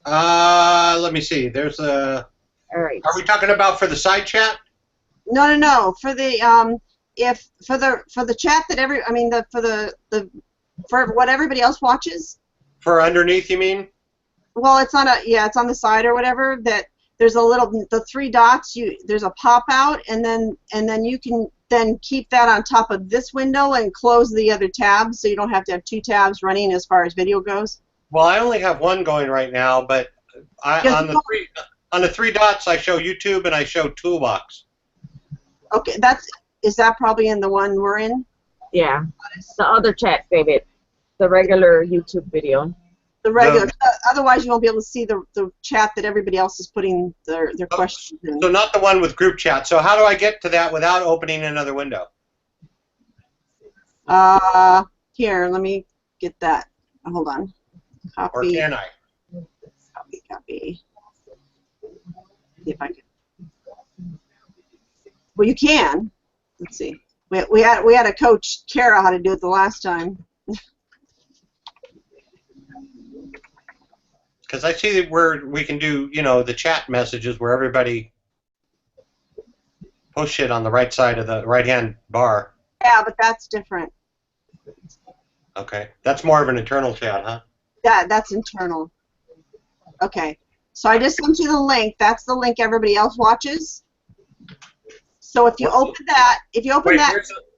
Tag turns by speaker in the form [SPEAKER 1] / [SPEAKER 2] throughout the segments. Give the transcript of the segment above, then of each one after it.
[SPEAKER 1] Let me see. There's a.
[SPEAKER 2] All right.
[SPEAKER 1] Are we talking about for the side chat?
[SPEAKER 3] No, no, no. For the if for the chat that for what everybody else watches.
[SPEAKER 1] For underneath, you mean?
[SPEAKER 3] Well, it's on it's on the side or whatever. That there's the three dots. There's a pop out, and then you can then keep that on top of this window and close the other tabs, so you don't have to have two tabs running as far as video goes.
[SPEAKER 1] Well, I only have one going right now, but on the three dots I show YouTube and I show Toolbox.
[SPEAKER 3] Okay, is that probably in the one we're in?
[SPEAKER 2] Yeah, the other chat, David, the regular YouTube video.
[SPEAKER 3] The regular. Otherwise, you won't be able to see the chat that everybody else is putting their questions in.
[SPEAKER 1] So not the one with group chat. So how do I get to that without opening another window?
[SPEAKER 3] Here, let me get that. Hold on. Copy.
[SPEAKER 1] Or can I?
[SPEAKER 3] Copy. See if I can. Well, you can. Let's see. We had to coach Kara how to do it the last time.
[SPEAKER 1] Because I see that where we can do, the chat messages where everybody posts shit on the right side of the right-hand bar.
[SPEAKER 3] Yeah, but that's different.
[SPEAKER 1] Okay. That's more of an internal chat, huh?
[SPEAKER 3] That's internal. Okay. So I just sent you the link. That's the link everybody else watches. So if you open that,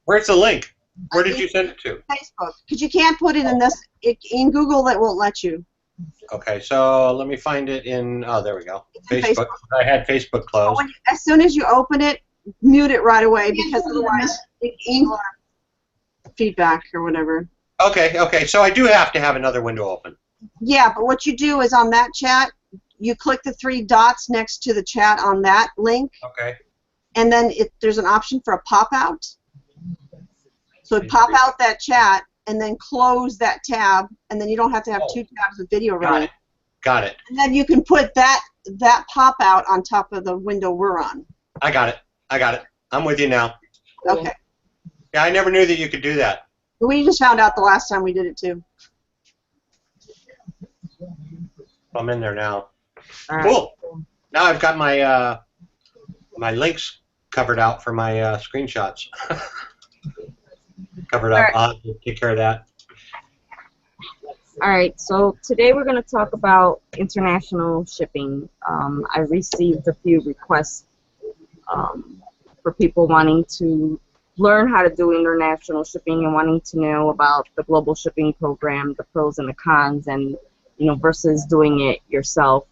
[SPEAKER 1] where's the link? Where did you send it to?
[SPEAKER 3] Facebook. Because you can't put it in in Google. It won't let you.
[SPEAKER 1] Okay, so let me find it in. Oh, there we go. Facebook. I had Facebook closed.
[SPEAKER 3] As soon as you open it, mute it right away because otherwise it's feedback or whatever.
[SPEAKER 1] Okay. So I do have to have another window open.
[SPEAKER 3] Yeah, but what you do is on that chat, you click the three dots next to the chat on that link.
[SPEAKER 1] Okay.
[SPEAKER 3] And then there's an option for a pop out. So pop out that chat and then close that tab, and then you don't have to have two tabs of video running.
[SPEAKER 1] Got it.
[SPEAKER 3] And then you can put that pop out on top of the window we're on.
[SPEAKER 1] I got it. I'm with you now.
[SPEAKER 3] Okay.
[SPEAKER 1] Yeah, I never knew that you could do that.
[SPEAKER 3] We just found out the last time we did it too.
[SPEAKER 1] I'm in there now.
[SPEAKER 2] All
[SPEAKER 1] cool. Right. Now I've got my my links covered out for my screenshots. Covered up. Right. I'll have to take care of that.
[SPEAKER 2] All right. So today we're going to talk about international shipping. I received a few requests for people wanting to learn how to do international shipping and wanting to know about the global shipping program, the pros and the cons, and versus doing it yourself.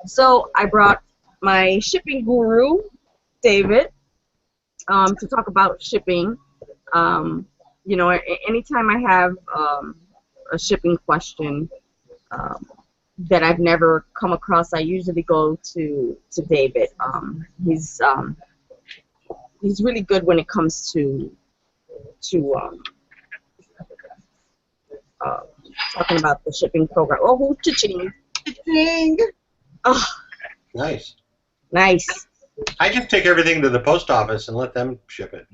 [SPEAKER 2] So I brought my shipping guru, David, to talk about shipping. Anytime I have a shipping question that I've never come across, I usually go to David. He's really good when it comes to talking about the shipping program. Oh, cha-ching.
[SPEAKER 3] Cha-ching.
[SPEAKER 2] Oh.
[SPEAKER 1] Nice.
[SPEAKER 2] Nice.
[SPEAKER 1] I just take everything to the post office and let them ship it.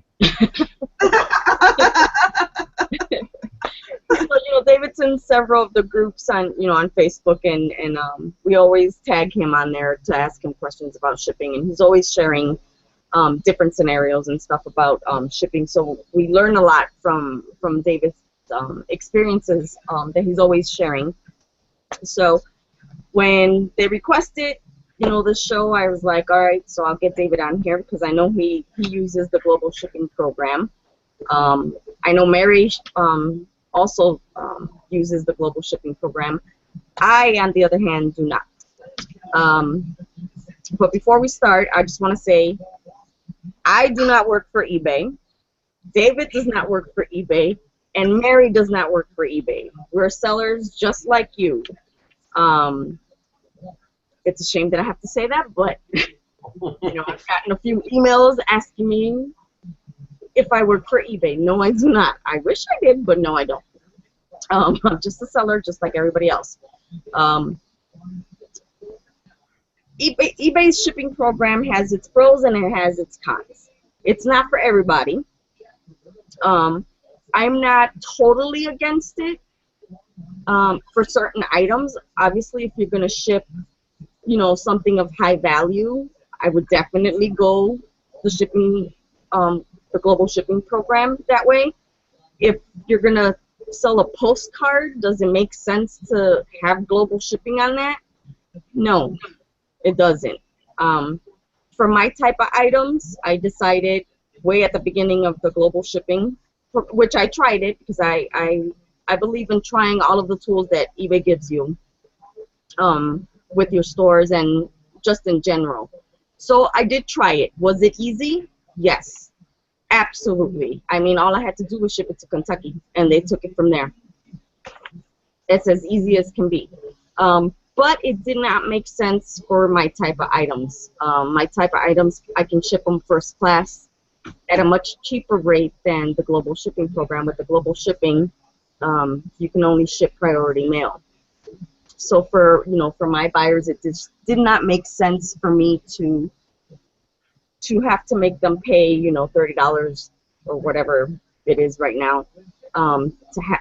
[SPEAKER 2] So, David's in several of the groups on Facebook, and we always tag him on there to ask him questions about shipping, and he's always sharing different scenarios and stuff about shipping. So we learn a lot from David's experiences that he's always sharing. So when they requested this show, I was like, all right, so I'll get David on here because I know he uses the global shipping program. I know Mary also uses the global shipping program. I, on the other hand, do not. But before we start, I just want to say I do not work for eBay. David does not work for eBay. And Mary does not work for eBay. We're sellers just like you. It's a shame that I have to say that, but I've gotten a few emails asking me if I work for eBay. No, I do not. I wish I did, but no, I don't. I'm just a seller, just like everybody else. eBay's shipping program has its pros and it has its cons. It's not for everybody. I'm not totally against it, For certain items, obviously, if you're going to ship, something of high value, I would definitely go the shipping, the global shipping program that way. If you're going to sell a postcard, does it make sense to have global shipping on that? No, it doesn't. For my type of items, I decided way at the beginning of the global shipping, which I tried it because I believe in trying all of the tools that eBay gives you with your stores and just in general. So I did try it. Was it easy? Yes, absolutely. I mean, all I had to do was ship it to Kentucky, and they took it from there. It's as easy as can be. But it did not make sense for my type of items. My type of items, I can ship them first class at a much cheaper rate than the global shipping program. With the global shipping, you can only ship priority mail. So for for my buyers, it just did not make sense for me to have to make them pay $30 or whatever it is right now to have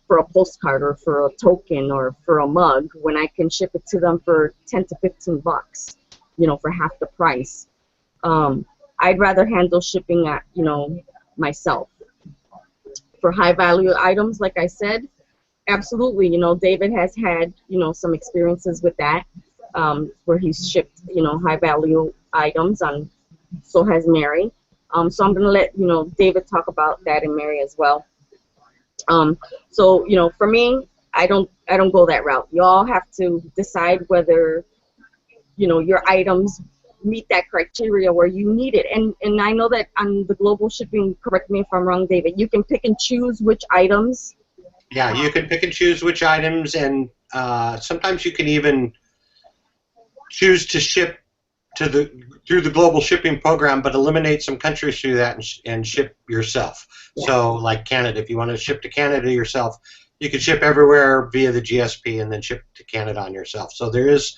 [SPEAKER 2] for a postcard or for a token or for a mug when I can ship it to them for 10 to 15 bucks, for half the price. I'd rather handle shipping at myself. For high value items, like I said, absolutely. David has had some experiences with that, where he's shipped high value items on. So has Mary. So I'm gonna let David talk about that and Mary as well. So for me, I don't go that route. You all have to decide whether your items meet that criteria where you need it. And I know that on the global shipping, correct me if I'm wrong, David, you can pick and choose which items.
[SPEAKER 1] Yeah, you can pick and choose which items, and sometimes you can even choose to ship through the global shipping program, but eliminate some countries through that and ship yourself. Yeah. So, like Canada, if you want to ship to Canada yourself, you can ship everywhere via the GSP and then ship to Canada on yourself. So there is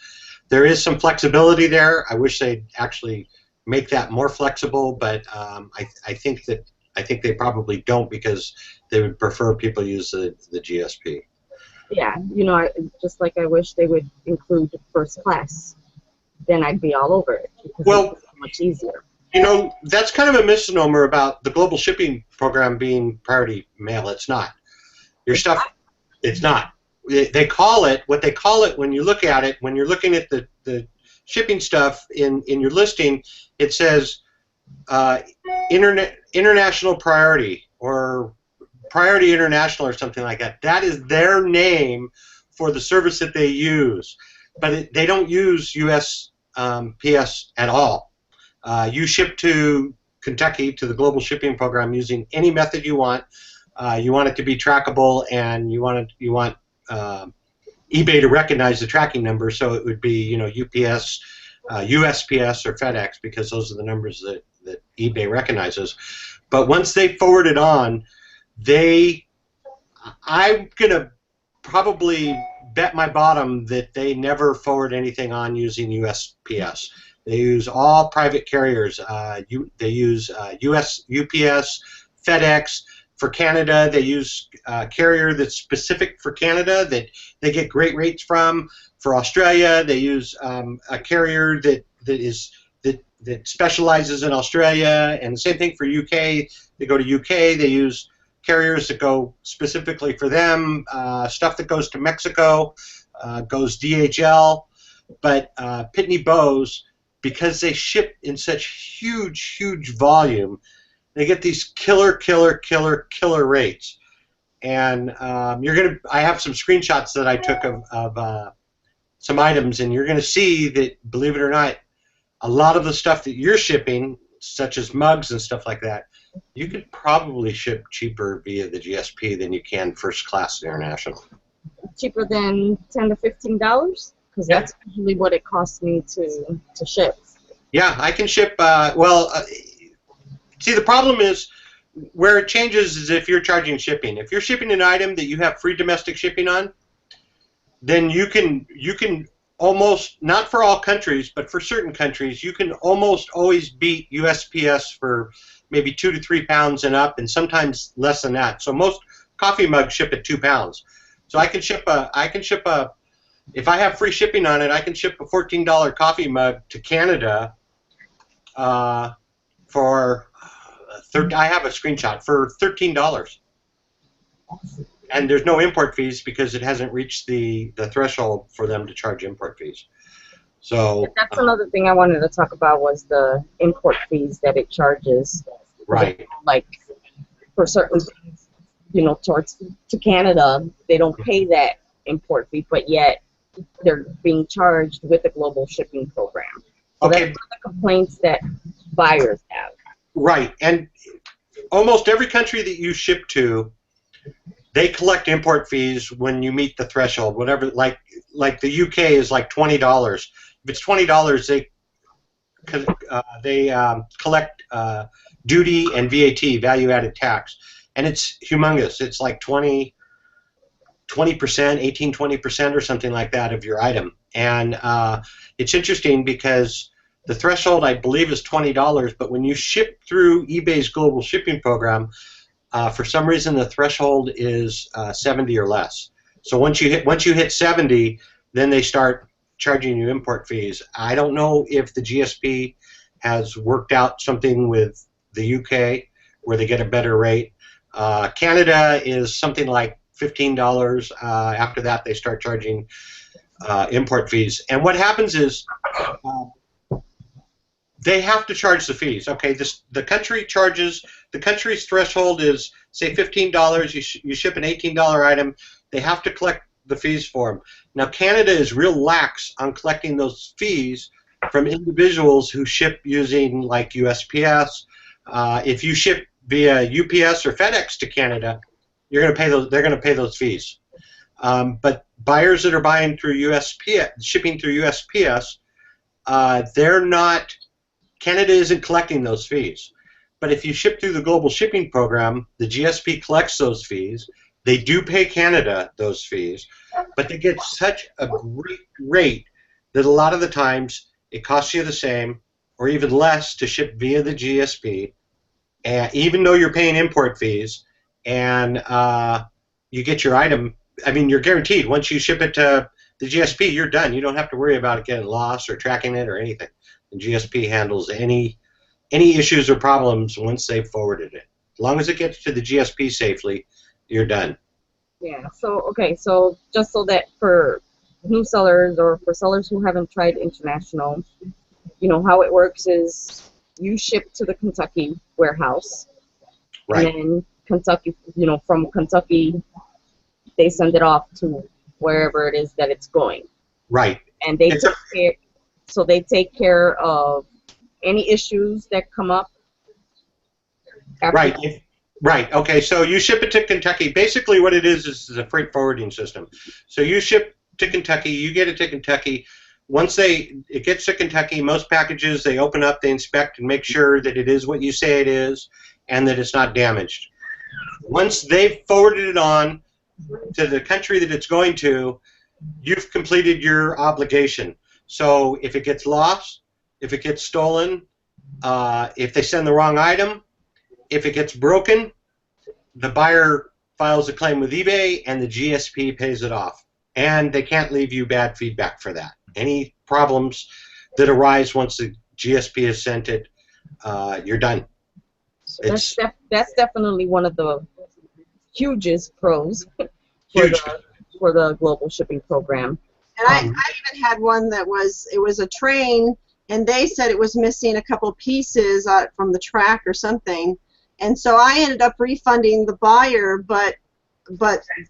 [SPEAKER 1] some flexibility there. I wish they'd actually make that more flexible, but I think they probably don't, because they would prefer people use the GSP.
[SPEAKER 2] Yeah, just like I wish they would include first class. Then I'd be all over it, because it's much easier.
[SPEAKER 1] That's kind of a misnomer about the global shipping program being priority mail. It's not. Your stuff, it's not. They call it, what they call it when you look at it, when you're looking at the shipping stuff in your listing, it says international priority or priority international or something like that. That is their name for the service that they use. But they don't use USPS at all. You ship to Kentucky to the global shipping program using any method you want. You want it to be trackable, and you want eBay to recognize the tracking number. So it would be UPS, USPS, or FedEx, because those are the numbers that eBay recognizes. But once they forward it on, I'm gonna probably bet my bottom that they never forward anything on using USPS. They use all private carriers. They use UPS, FedEx. For Canada, they use a carrier that's specific for Canada that they get great rates from. For Australia, they use a carrier that specializes in Australia, and the same thing for UK. They go to UK, they use carriers that go specifically for them. Stuff that goes to Mexico goes DHL, but Pitney Bowes, because they ship in such huge volume, they get these killer rates. And I have some screenshots that I took of some items, and you're gonna see that, believe it or not, a lot of the stuff that you're shipping, such as mugs and stuff like that, you could probably ship cheaper via the GSP than you can first class international.
[SPEAKER 2] Cheaper than $10 to $15? Because that's usually what it costs me to ship.
[SPEAKER 1] Yeah, I can ship. See, the problem is where it changes is if you're charging shipping. If you're shipping an item that you have free domestic shipping on, then you can almost, not for all countries, but for certain countries, you can almost always beat USPS for maybe 2 to 3 pounds and up, and sometimes less than that. So most coffee mugs ship at 2 pounds. So I can ship a if I have free shipping on it, I can ship a $14 coffee mug to Canada for I have a screenshot for $13, and there's no import fees because it hasn't reached the threshold for them to charge import fees. So
[SPEAKER 2] that's another thing I wanted to talk about was the import fees that it charges.
[SPEAKER 1] right.
[SPEAKER 2] Like for certain things, towards to Canada, they don't pay that import fee, but yet they're being charged with the global shipping program. So
[SPEAKER 1] Okay.
[SPEAKER 2] that's the complaints that buyers have.
[SPEAKER 1] Right, and almost every country that you ship to, they collect import fees when you meet the threshold. Whatever, like the UK is like $20. If it's $20, they collect duty and VAT, value-added tax, and it's humongous. It's like 20%, 18-20% or something like that of your item. And it's interesting because the threshold, I believe, is $20, but when you ship through eBay's global shipping program, for some reason the threshold is 70 or less. So once you hit 70, then they start charging you import fees. I don't know if the GSP has worked out something with the UK where they get a better rate. Canada is something like $15. After that, they start charging import fees. And what happens is they have to charge the fees. Okay, the country's threshold is, say, $15. You ship an $18 item. They have to collect the fees for them. Now, Canada is real lax on collecting those fees from individuals who ship using like USPS. If you ship via UPS or FedEx to Canada, you're going to pay those. They're going to pay those fees. But buyers that are buying through USPS, shipping through USPS, they're not. Canada isn't collecting those fees. But if you ship through the global shipping program, the GSP collects those fees. They do pay Canada those fees, but they get such a great rate that a lot of the times it costs you the same or even less to ship via the GSP, and even though you're paying import fees, and you get your item. I mean, you're guaranteed once you ship it to the GSP, you're done. You don't have to worry about it getting lost or tracking it or anything. The GSP handles any issues or problems once they've forwarded it. As long as it gets to the GSP safely, you're done.
[SPEAKER 2] Yeah. So okay. So just so that for new sellers or for sellers who haven't tried international, how it works is you ship to the Kentucky warehouse,
[SPEAKER 1] Right.
[SPEAKER 2] and then Kentucky, from Kentucky, they send it off to wherever it is that it's going.
[SPEAKER 1] Right.
[SPEAKER 2] And they take care of any issues that come up.
[SPEAKER 1] Right. Right. Okay. So you ship it to Kentucky. Basically, what it is a freight forwarding system. So you ship to Kentucky. You get it to Kentucky. Once it gets to Kentucky, most packages they open up, they inspect, and make sure that it is what you say it is, and that it's not damaged. Once they've forwarded it on to the country that it's going to, you've completed your obligation. So if it gets lost, if it gets stolen, if they send the wrong item, if it gets broken, the buyer files a claim with eBay and the GSP pays it off. And they can't leave you bad feedback for that. Any problems that arise once the GSP has sent it, you're done.
[SPEAKER 2] So that's definitely one of the hugest pros for the global shipping program.
[SPEAKER 3] And I even had one that was a train, and they said it was missing a couple pieces from the track or something, and so I ended up refunding the buyer, but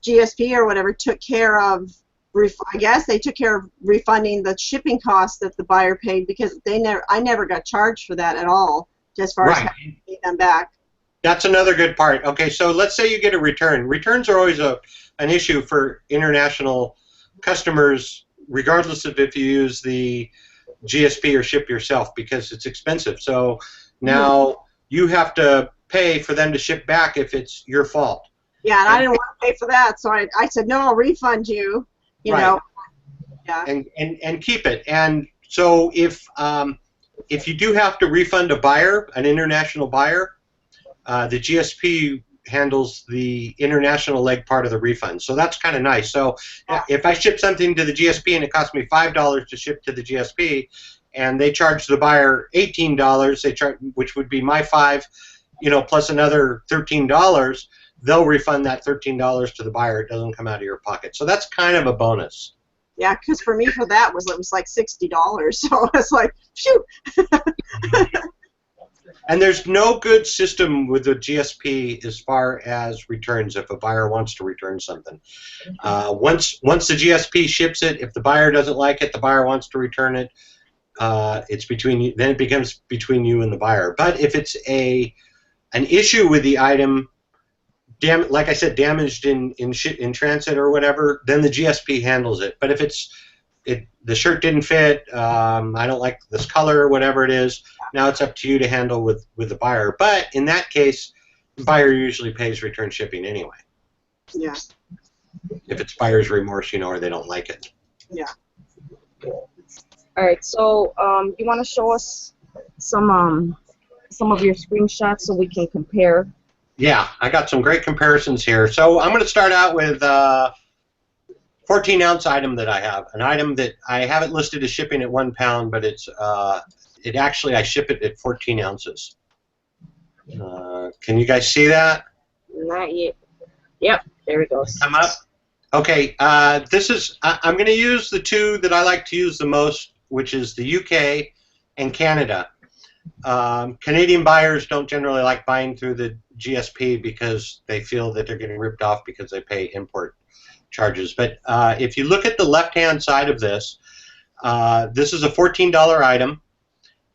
[SPEAKER 3] GSP or whatever took care of. I guess they took care of refunding the shipping costs that the buyer paid, because I never got charged for that at all, as far as having to pay them back.
[SPEAKER 1] That's another good part. Okay, so let's say you get a return. Returns are always an issue for international customers, regardless of if you use the GSP or ship yourself, because it's expensive. So now you have to pay for them to ship back if it's your fault.
[SPEAKER 3] Yeah, and I didn't want to pay for that, so I said, no, I'll refund you. You know. Yeah.
[SPEAKER 1] And keep it. And so if you do have to refund a buyer, an international buyer, the GSP handles the international leg part of the refund. So that's kind of nice. So if I ship something to the GSP and it costs me $5 to ship to the GSP, and they charge the buyer $18, they charge, which would be my $5, plus another $13, they'll refund that $13 to the buyer. It doesn't come out of your pocket. So that's kind of a bonus.
[SPEAKER 3] Yeah, because for me, for that it was like $60. So it's like, phew.
[SPEAKER 1] And there's no good system with the GSP as far as returns if a buyer wants to return something. Once the GSP ships it, if the buyer doesn't like it, the buyer wants to return it, it's between you, then it becomes between you and the buyer. But if it's an issue with the item, like I said, damaged in transit or whatever, then the GSP handles it. But if the shirt didn't fit, I don't like this color or whatever it is, now it's up to you to handle with the buyer. But in that case, the buyer usually pays return shipping anyway.
[SPEAKER 3] Yeah.
[SPEAKER 1] If it's buyer's remorse, or they don't like it.
[SPEAKER 3] Yeah.
[SPEAKER 2] All right. So you want to show us some of your screenshots so we can compare?
[SPEAKER 1] Yeah, I got some great comparisons here. So I'm going to start out with 14-ounce item that I have, an item that I haven't listed as shipping at 1 pound, but I ship it at 14 ounces. Can you guys see that?
[SPEAKER 2] Not yet. Yep, there it goes.
[SPEAKER 1] Come up. Okay, I'm going to use the two that I like to use the most, which is the UK and Canada. Canadian buyers don't generally like buying through the GSP because they feel that they're getting ripped off because they pay import charges. But if you look at the left-hand side of this, this is a $14 item,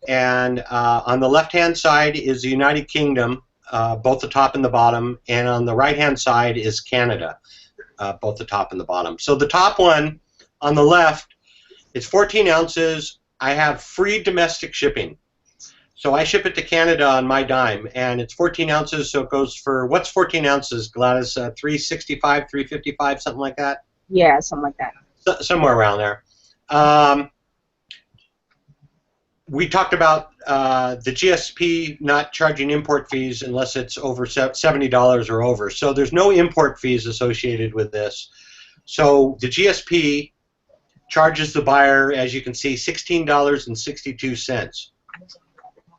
[SPEAKER 1] and on the left-hand side is the United Kingdom, both the top and the bottom, and on the right-hand side is Canada, both the top and the bottom. So the top one on the left is 14 ounces. I have free domestic shipping. So I ship it to Canada on my dime, and it's 14 ounces, so it goes for, what's 14 ounces, Gladys? 365, 355, something like that?
[SPEAKER 2] Yeah, something like that.
[SPEAKER 1] Somewhere around there. We talked about the GSP not charging import fees unless it's over $70 or over. So there's no import fees associated with this. So the GSP charges the buyer, as you can see, $16.62.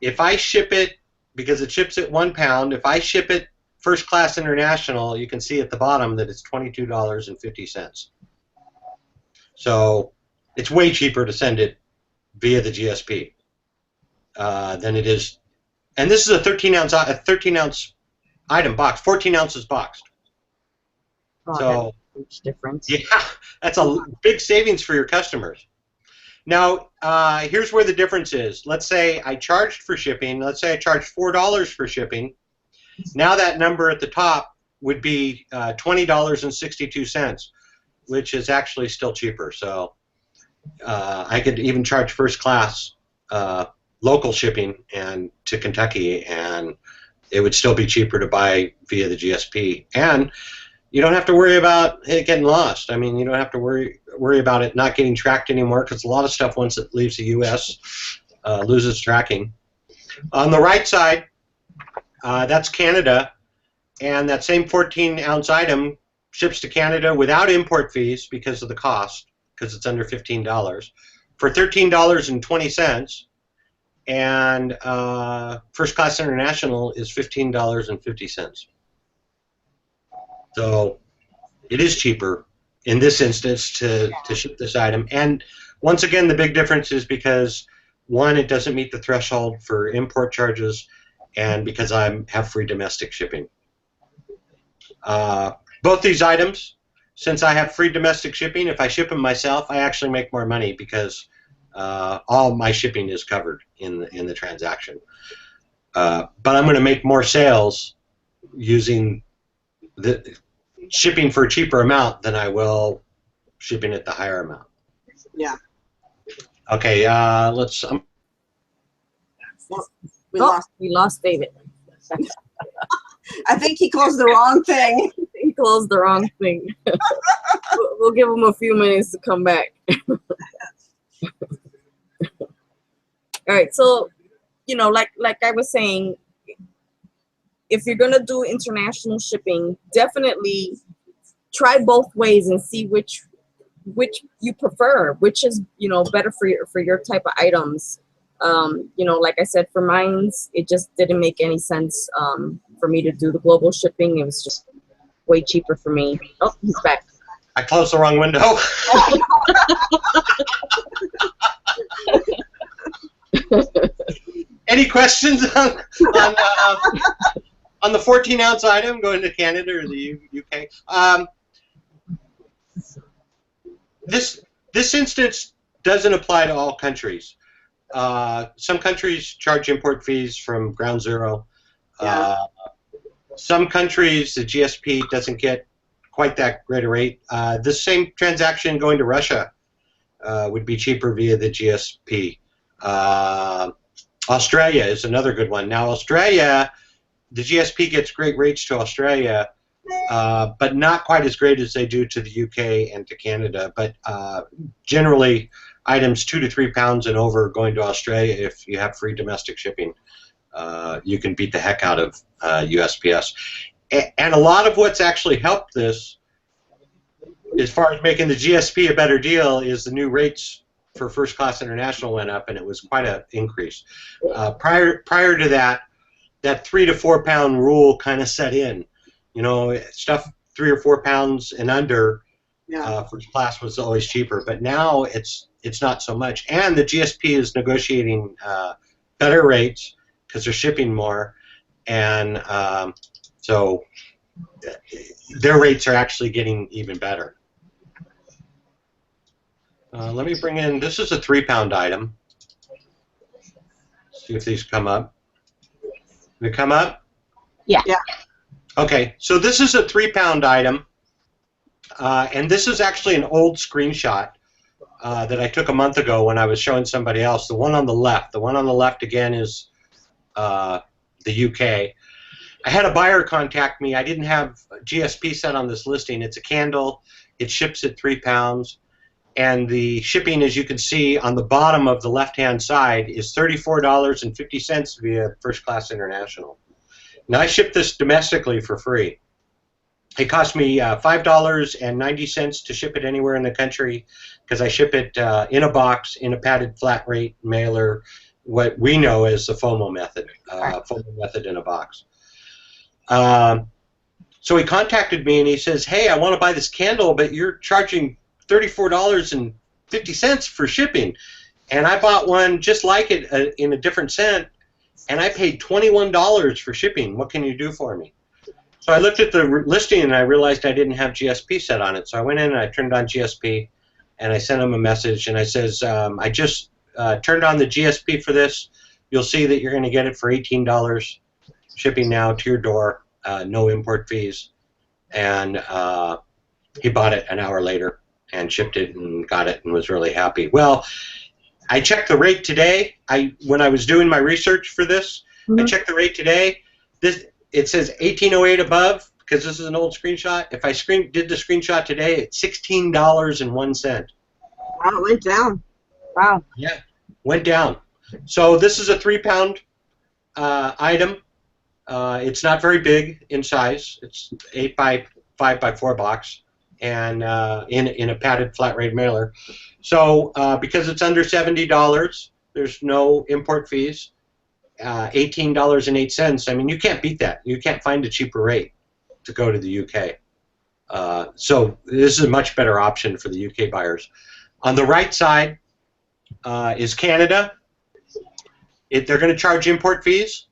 [SPEAKER 1] If I ship it, because it ships at 1 pound, if I ship it first class international, you can see at the bottom that it's $22.50. So it's way cheaper to send it via the GSP than it is. And this is a 13-ounce item box, 14 ounces boxed.
[SPEAKER 2] Oh,
[SPEAKER 1] so
[SPEAKER 2] that's a huge difference.
[SPEAKER 1] yeah, that's a big savings for your customers. Now, here's where the difference is. Let's say I charged for shipping. Let's say I charged $4 for shipping. Now that number at the top would be $20.62, which is actually still cheaper. So I could even charge first class local shipping and to Kentucky, and it would still be cheaper to buy via the GSP. And you don't have to worry about it getting lost. I mean, you don't have to worry about it not getting tracked anymore, because a lot of stuff, once it leaves the U.S., loses tracking. On the right side, that's Canada, and that same 14-ounce item ships to Canada without import fees because of the cost, because it's under $15, for $13.20, and first class international is $15.50. So it is cheaper in this instance to ship this item. And once again, the big difference is because, one, it doesn't meet the threshold for import charges, and because I have free domestic shipping. Both these items, since I have free domestic shipping, if I ship them myself, I actually make more money because all my shipping is covered in the transaction. But I'm going to make more sales using the shipping for a cheaper amount than I will shipping at the higher amount.
[SPEAKER 3] Yeah.
[SPEAKER 1] Okay, let's.
[SPEAKER 3] We
[SPEAKER 2] lost David.
[SPEAKER 3] I think he closed the wrong thing.
[SPEAKER 2] He closed the wrong thing. We'll give him a few minutes to come back. All right, so like I was saying, if you're gonna do international shipping, definitely try both ways and see which you prefer, which is, you know, better for your type of items. You know, like I said, for mines, it just didn't make any sense for me to do the global shipping. It was just way cheaper for me. Oh, he's back.
[SPEAKER 1] I closed the wrong window. Any questions on the 14-ounce item going to Canada or the UK? This instance doesn't apply to all countries. Some countries charge import fees from ground zero.
[SPEAKER 3] Yeah.
[SPEAKER 1] Some countries, the GSP doesn't get quite that great a rate. The same transaction going to Russia would be cheaper via the GSP. Australia is another good one. Now, Australia, the GSP gets great rates to Australia, but not quite as great as they do to the UK and to Canada. But generally, items 2 to 3 pounds and over going to Australia, if you have free domestic shipping, you can beat the heck out of USPS. And a lot of what's actually helped this, as far as making the GSP a better deal, is the new rates for first class international went up, and it was quite an increase. Prior to that 3 to 4 pound rule kind of set in. You know, stuff 3 or 4 pounds and under, first class was always cheaper, but now it's not so much. And the GSP is negotiating better rates because they're shipping more, and so their rates are actually getting even better. Let me bring in, this is a 3 pound item. See if these come up. They come up?
[SPEAKER 2] Yeah.
[SPEAKER 1] Okay, so this is a 3 pound item, and this is actually an old screenshot that I took a month ago when I was showing somebody else. The one on the left again is the UK. I had a buyer contact me. I didn't have GSP set on this listing. It's a candle. It ships at 3 pounds. And the shipping, as you can see on the bottom of the left-hand side, is $34.50 via First Class International. Now, I ship this domestically for free. It cost me $5.90 to ship it anywhere in the country because I ship it in a box, in a padded flat rate mailer, what we know as the FOMO method, FOMO method in a box. So he contacted me and he says, hey, I want to buy this candle, but you're charging $34.50 for shipping. And I bought one just like it in a different scent, and I paid $21 for shipping. What can you do for me? So I looked at the listing and I realized I didn't have GSP set on it. So I went in and I turned on GSP and I sent him a message and I says, I just turned on the GSP for this. You'll see that you're going to get it for $18 shipping now to your door, no import fees. And he bought it an hour later and shipped it and got it and was really happy. Well, I checked the rate today. When I was doing my research for this, I checked the rate today. It says 1808 above because this is an old screenshot. If I did the screenshot today, it's $16.01.
[SPEAKER 3] Wow, it went down. Wow.
[SPEAKER 1] Yeah, went down. So this is a 3 pound item. It's not very big in size. It's 8 by 5 by 4 box. And in a padded flat rate mailer. So because it's under $70, there's no import fees, $18.08. I mean, you can't beat that. You can't find a cheaper rate to go to the UK. So this is a much better option for the UK buyers. On the right side is Canada. They're going to charge import fees.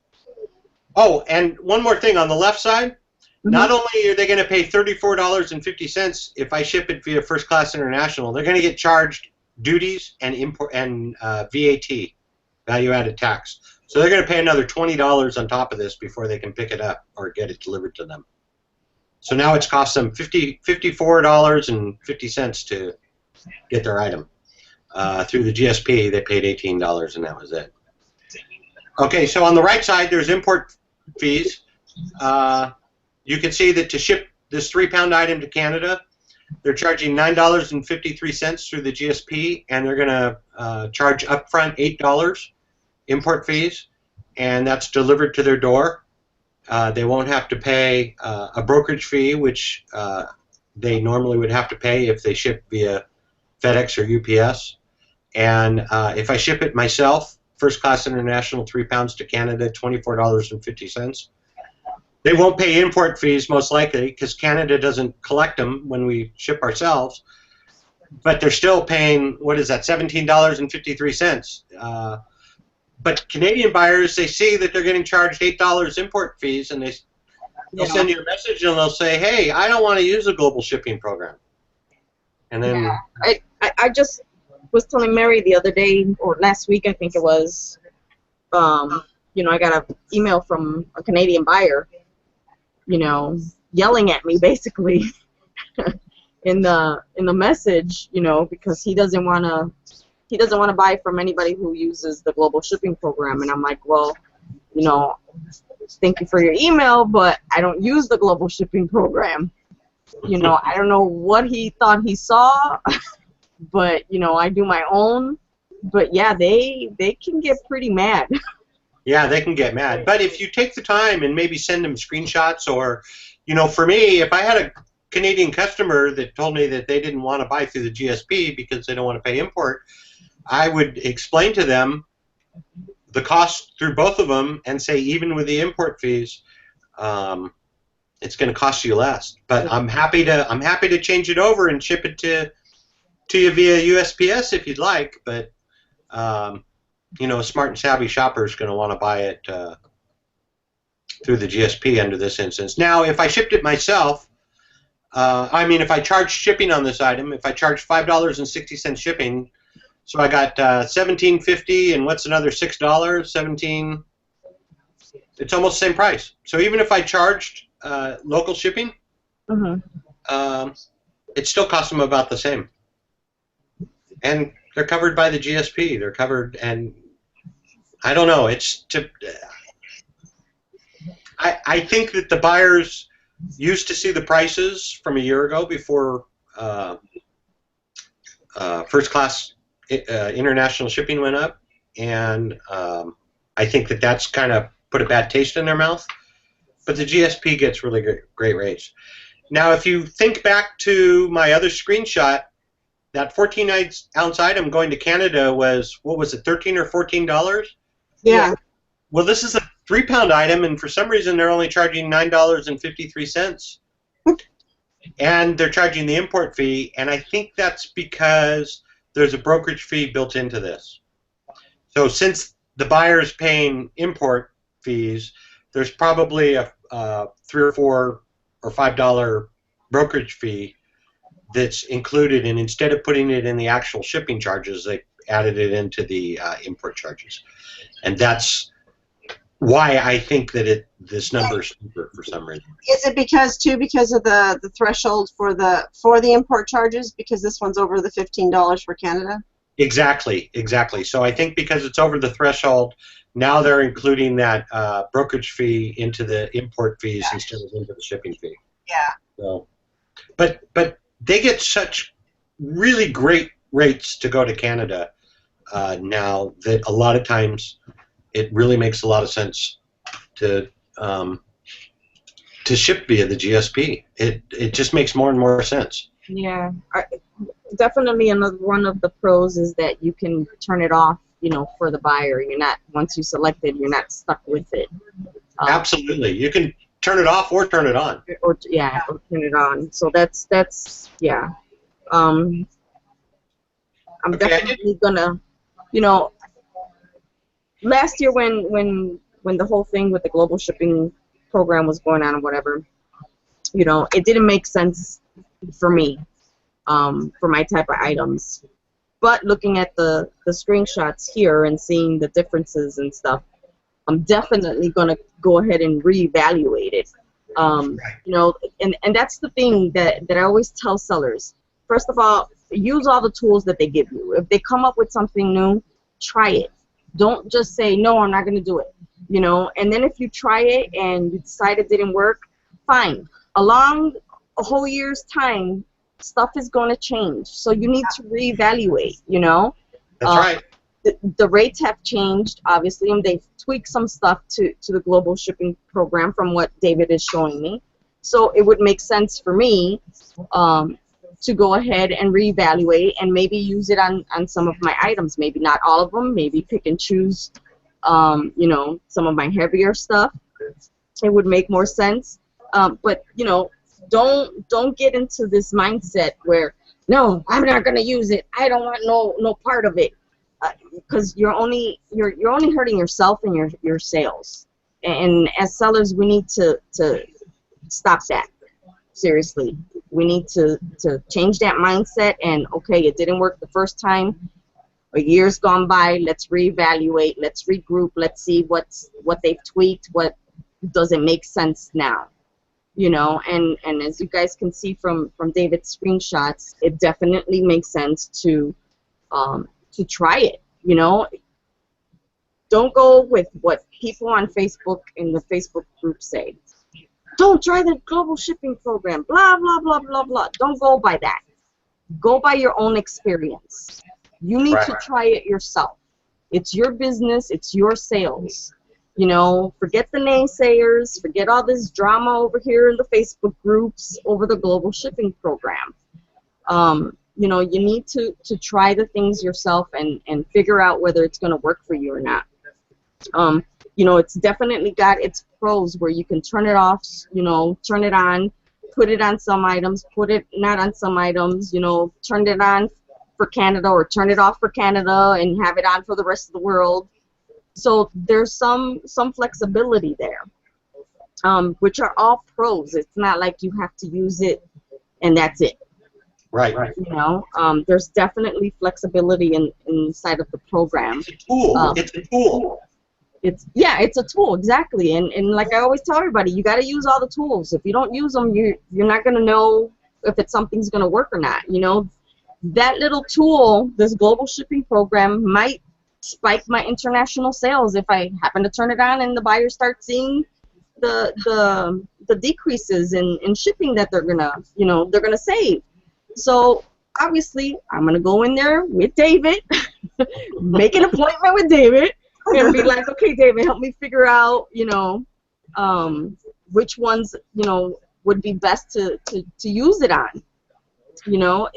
[SPEAKER 1] Oh, and one more thing on the left side. Not only are they going to pay $34.50 if I ship it via First Class International, they're going to get charged duties and import and VAT, value-added tax. So they're going to pay another $20 on top of this before they can pick it up or get it delivered to them. So now it's cost them $54.50 to get their item. Through the GSP, they paid $18, and that was it. Okay, so on the right side, there's import fees. You can see that to ship this 3 pound item to Canada, they're charging $9.53 through the GSP, and they're going to charge upfront $8 import fees, and that's delivered to their door. They won't have to pay a brokerage fee, which they normally would have to pay if they ship via FedEx or UPS. And if I ship it myself, first class international, 3 pounds to Canada, $24.50. They won't pay import fees most likely because Canada doesn't collect them when we ship ourselves. But they're still paying, what is that, $17.53. But Canadian buyers, they see that they're getting charged $8 import fees, and they'll send you a message and they'll say, hey, I don't want to use a global shipping program. And then
[SPEAKER 2] I just was telling Mary the other day, or last week I think it was, you know, I got an email from a Canadian buyer, you know, yelling at me basically in the message, you know, because he doesn't want to buy from anybody who uses the global shipping program. And I'm like, well, you know, thank you for your email, but I don't use the global shipping program. You know, I don't know what he thought he saw, but, you know, I do my own. But, yeah, they can get pretty mad.
[SPEAKER 1] Yeah, they can get mad. But if you take the time and maybe send them screenshots, or, you know, for me, if I had a Canadian customer that told me that they didn't want to buy through the GSP because they don't want to pay import, I would explain to them the cost through both of them and say, even with the import fees, it's going to cost you less. But I'm happy to change it over and ship it to you via USPS if you'd like. But you know, a smart and savvy shopper is going to want to buy it through the GSP under this instance. Now, if I shipped it myself, I mean, if I charged shipping on this item, if I charged $5.60 shipping, so I got $17.50, and what's another $6? 17. It's almost the same price. So even if I charged local shipping, it still costs them about the same. And they're covered by the GSP. They're covered, and I don't know. I think that the buyers used to see the prices from a year ago before first class international shipping went up, and I think that that's kind of put a bad taste in their mouth. But the GSP gets really great rates. Now, if you think back to my other screenshot, that 14-ounce item going to Canada was, what was it, $13 or $14?
[SPEAKER 3] Yeah.
[SPEAKER 1] Well, this is a 3-pound item, and for some reason they're only charging $9.53. And they're charging the import fee, and I think that's because there's a brokerage fee built into this. So since the buyer is paying import fees, there's probably a $3 or $4 or $5 brokerage fee that's included, and instead of putting it in the actual shipping charges, they added it into the import charges. And that's why I think that this number is steeper for some reason.
[SPEAKER 3] Is it because of the threshold for the import charges, because this one's over the $15 for Canada?
[SPEAKER 1] Exactly. So I think because it's over the threshold, now they're including that brokerage fee into the import fees instead of into the shipping fee.
[SPEAKER 3] Yeah.
[SPEAKER 1] So, but they get such really great rates to go to Canada now that a lot of times it really makes a lot of sense to ship via the GSP. It just makes more and more sense.
[SPEAKER 2] Yeah, definitely another one of the pros is that you can turn it off, you know, for the buyer. You're not, once you select it, you're not stuck with it.
[SPEAKER 1] Absolutely, you can turn it off or turn it on.
[SPEAKER 2] Or turn it on. So that's yeah. I'm definitely gonna, you know, last year when the whole thing with the global shipping program was going on or whatever, you know, it didn't make sense for me, for my type of items. But looking at the screenshots here and seeing the differences and stuff, I'm definitely gonna go ahead and reevaluate it. You know, and that's the thing that I always tell sellers. First of all, use all the tools that they give you. If they come up with something new, try it. Don't just say, no, I'm not going to do it. You know, and then if you try it and you decide it didn't work, fine. Along a whole year's time, stuff is going to change. So you need to reevaluate, you know.
[SPEAKER 1] That's right.
[SPEAKER 2] the rates have changed, obviously, and they've tweaked some stuff to the global shipping program from what David is showing me. So it would make sense for me to go ahead and reevaluate and maybe use it on some of my items. Maybe not all of them. Maybe pick and choose, you know, some of my heavier stuff. It would make more sense. But you know, don't get into this mindset where no, I'm not gonna use it. I don't want no part of it, because you're only hurting yourself and your sales. And as sellers, we need to stop that. Seriously, we need to change that mindset. And okay, it didn't work the first time. A year's gone by. Let's reevaluate. Let's regroup. Let's see what they've tweaked. What doesn't make sense now. You know, and as you guys can see from David's screenshots, it definitely makes sense to try it. You know, don't go with what people on Facebook in the Facebook group say. Don't try the global shipping program, blah, blah, blah, blah, blah. Don't go by that. Go by your own experience. You need to try it yourself. It's your business. It's your sales. You know, forget the naysayers. Forget all this drama over here in the Facebook groups over the global shipping program. You know, you need to try the things yourself and figure out whether it's going to work for you or not. You know, it's definitely got its pros where you can turn it off, you know, turn it on, put it on some items, put it not on some items, you know, turn it on for Canada or turn it off for Canada and have it on for the rest of the world. So there's some flexibility there, which are all pros. It's not like you have to use it and that's it.
[SPEAKER 1] Right.
[SPEAKER 2] You know, there's definitely flexibility inside of the program.
[SPEAKER 1] It's a tool. It's a tool.
[SPEAKER 2] It's a tool, exactly. And like I always tell everybody, you got to use all the tools. If you don't use them, you're not going to know if something's going to work or not. You know, that little tool, this global shipping program, might spike my international sales if I happen to turn it on and the buyers start seeing the decreases in shipping that they're gonna save. So obviously I'm gonna go in there with David, make an appointment with David, and be like, okay, David, help me figure out, you know, which ones, you know, would be best to use it on. You know,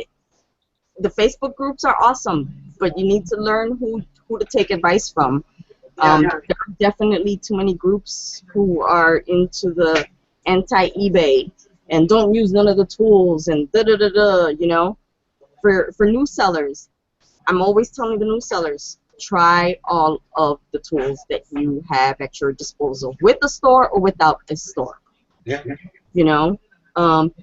[SPEAKER 2] the Facebook groups are awesome, but you need to learn who to take advice from. There are definitely too many groups who are into the anti-eBay and don't use none of the tools and da-da-da-da, you know. For new sellers, I'm always telling the new sellers, try all of the tools that you have at your disposal, with the store or without a store.
[SPEAKER 1] Yeah.
[SPEAKER 2] You know,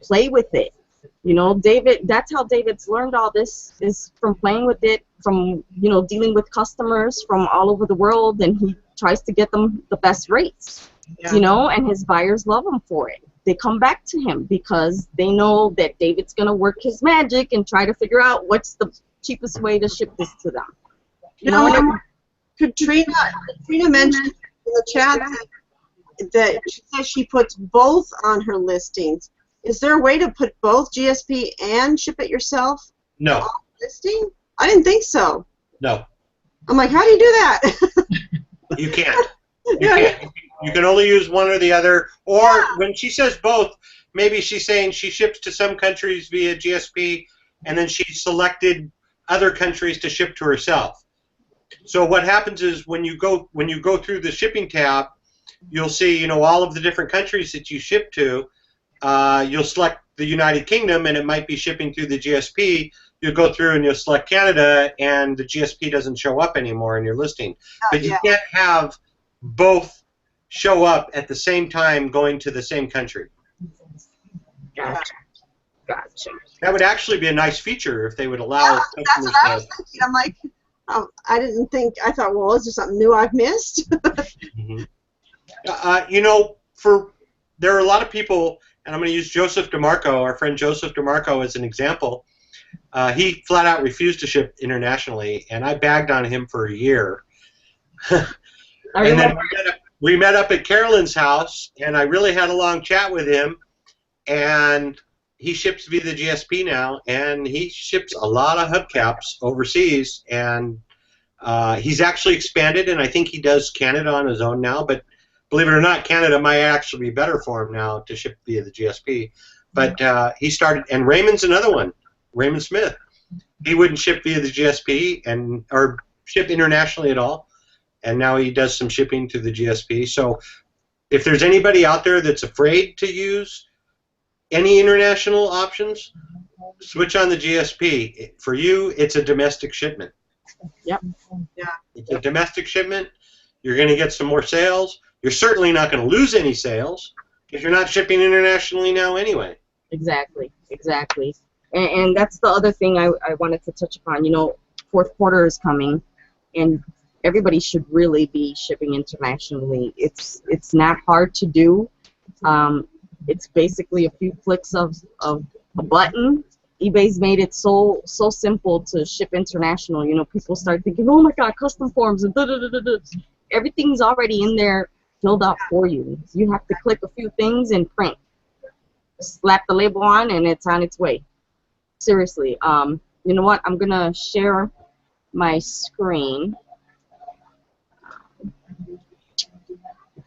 [SPEAKER 2] play with it. You know, David, that's how David's learned all this, is from playing with it, from, you know, dealing with customers from all over the world, and he tries to get them the best rates, you know, and his buyers love him for it. They come back to him because they know that David's going to work his magic and try to figure out what's the cheapest way to ship this to them.
[SPEAKER 3] You know, Katrina mentioned in the chat that she says she puts both on her listings. Is there a way to put both GSP and ship it yourself?
[SPEAKER 1] No.
[SPEAKER 3] On listing? I didn't think so.
[SPEAKER 1] No.
[SPEAKER 3] I'm like, how do you do that?
[SPEAKER 1] You can't. You can't. You can only use one or the other. Or when she says both, maybe she's saying she ships to some countries via GSP, and then she selected other countries to ship to herself. So what happens is when you go through the shipping tab, you'll see, you know, all of the different countries that you ship to. You'll select the United Kingdom, and it might be shipping through the GSP. You'll go through and you'll select Canada, and the GSP doesn't show up anymore in your listing. But you can't have both show up at the same time going to the same country.
[SPEAKER 2] Gotcha.
[SPEAKER 3] That
[SPEAKER 1] would actually be a nice feature if they would allow customers.
[SPEAKER 3] That's what I was thinking. I'm like, I thought, well, is there something new I've missed?
[SPEAKER 1] Mm-hmm. You know, there are a lot of people, and I'm going to use Joseph DeMarco, our friend Joseph DeMarco, as an example. He flat out refused to ship internationally, and I bagged on him for a year. And then we met up at Carolyn's house, and I really had a long chat with him, and he ships via the GSP now, and he ships a lot of hubcaps overseas, and He's actually expanded, and I think he does Canada on his own now. But believe it or not, Canada might actually be better for him now to ship via the GSP. But he started, and Raymond's another one. Raymond Smith. He wouldn't ship via the GSP or ship internationally at all, and now he does some shipping to the GSP. So if there's anybody out there that's afraid to use any international options, switch on the GSP. For you, it's a domestic shipment.
[SPEAKER 2] Yep.
[SPEAKER 3] Yeah.
[SPEAKER 1] It's a domestic shipment. You're going to get some more sales. You're certainly not going to lose any sales because you're not shipping internationally now anyway.
[SPEAKER 2] Exactly. Exactly. And that's the other thing I wanted to touch upon. You know, fourth quarter is coming, and everybody should really be shipping internationally. It's not hard to do. It's basically a few clicks of a button. eBay's made it so simple to ship international. You know, people start thinking, oh my God, custom forms and da-da-da-da-da. Everything's already in there filled out for you. You have to click a few things and print. Slap the label on and it's on its way. Seriously. You know what? I'm going to share my screen.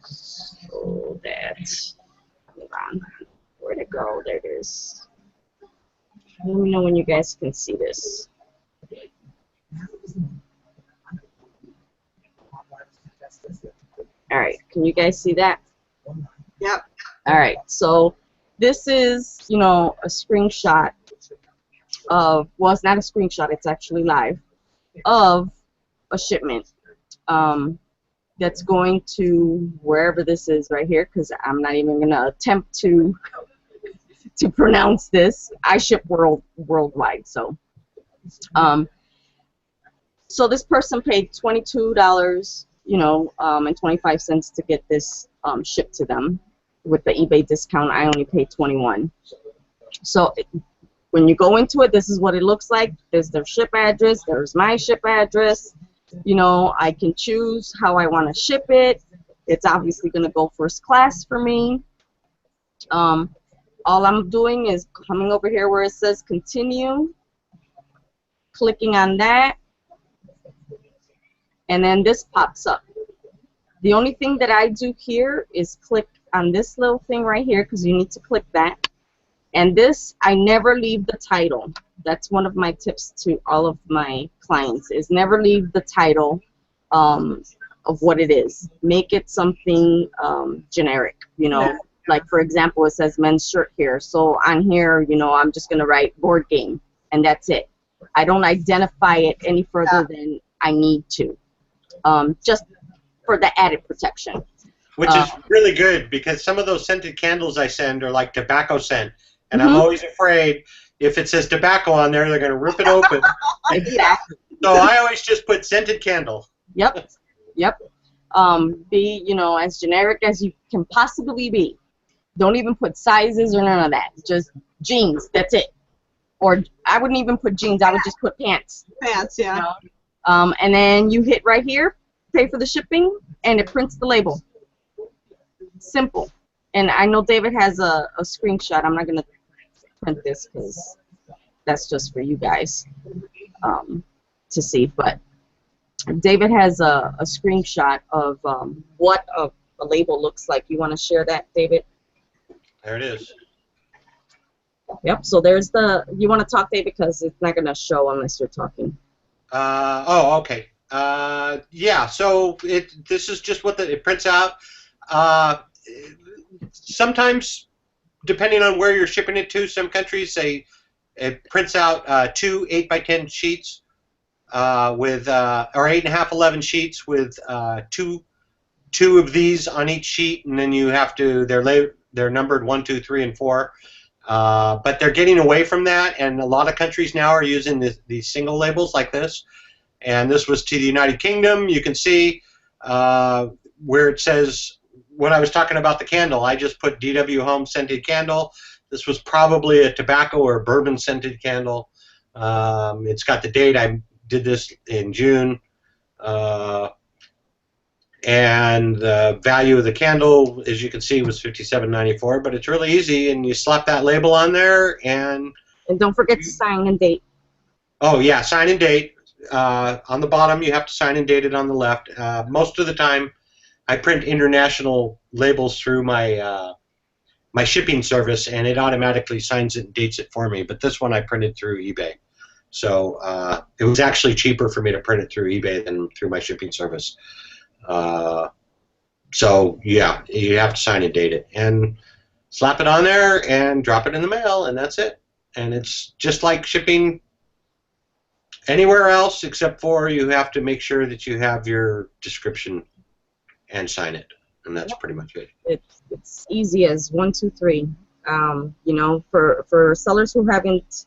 [SPEAKER 2] So that, hold on. Where'd it go? There it is. Let me know when you guys can see this. All right, can you guys see that?
[SPEAKER 3] Yep.
[SPEAKER 2] All right, so this is, you know, a screenshot of, well, it's not a screenshot, it's actually live, of a shipment that's going to wherever this is right here, because I'm not even going to attempt to pronounce this. I ship worldwide, so so this person paid $22, you know, and 25 cents to get this shipped to them. With the eBay discount, I only paid 21. So when you go into it, this is what it looks like. There's their ship address. There's my ship address. You know, I can choose how I want to ship it. It's obviously going to go first class for me. All I'm doing is coming over here where it says continue, clicking on that, and then this pops up. The only thing that I do here is click on this little thing right here, because you need to click that. And this, I never leave the title. That's one of my tips to all of my clients, is never leave the title of what it is. Make it something generic, you know. Yeah. Like, for example, it says men's shirt here. So on here, you know, I'm just going to write board game, and that's it. I don't identify it any further than I need to, just for the added protection.
[SPEAKER 1] Which is really good, because some of those scented candles I send are like tobacco scent, and I'm always afraid if it says tobacco on there, they're going to rip it open.
[SPEAKER 2] Exactly.
[SPEAKER 1] So I always just put scented candle.
[SPEAKER 2] Yep. Yep. Be, you know, as generic as you can possibly be. Don't even put sizes or none of that. Just jeans. That's it. Or I wouldn't even put jeans. I would just put pants.
[SPEAKER 3] Pants, yeah.
[SPEAKER 2] You know? And then you hit right here, pay for the shipping, and it prints the label. Simple. And I know David has a screenshot. I'm not going to print this because that's just for you guys to see. But David has a screenshot of what a label looks like. You want to share that, David?
[SPEAKER 1] There it is.
[SPEAKER 2] Yep. So there's the. You want to talk, David, because it's not going to show unless you're talking.
[SPEAKER 1] Oh, okay. Yeah. So this is just what it prints out. Sometimes, depending on where you're shipping it to, some countries it prints out 2 8x10 sheets with or 8.5 11 sheets with two of these on each sheet, and then you have to they're numbered 1, 2, 3, and 4. But they're getting away from that, and a lot of countries now are using these single labels like this. And this was to the United Kingdom. You can see where it says what I was talking about the candle. I just put DW Home scented candle. This was probably a tobacco or bourbon scented candle. It's got the date. I did this in June. And the value of the candle, as you can see, was $57.94. But it's really easy, and you slap that label on there, and
[SPEAKER 2] don't forget to sign and date.
[SPEAKER 1] Oh yeah, sign and date. on the bottom you have to sign and date it on the left. Most of the time, I print international labels through my shipping service, and it automatically signs it and dates it for me. But this one I printed through eBay, so it was actually cheaper for me to print it through eBay than through my shipping service. So yeah, you have to sign and date it, and slap it on there, and drop it in the mail, and that's it. And it's just like shipping anywhere else, except for you have to make sure that you have your description and sign it, and that's pretty much it.
[SPEAKER 2] It's easy as 1, 2, 3. You know, for sellers who haven't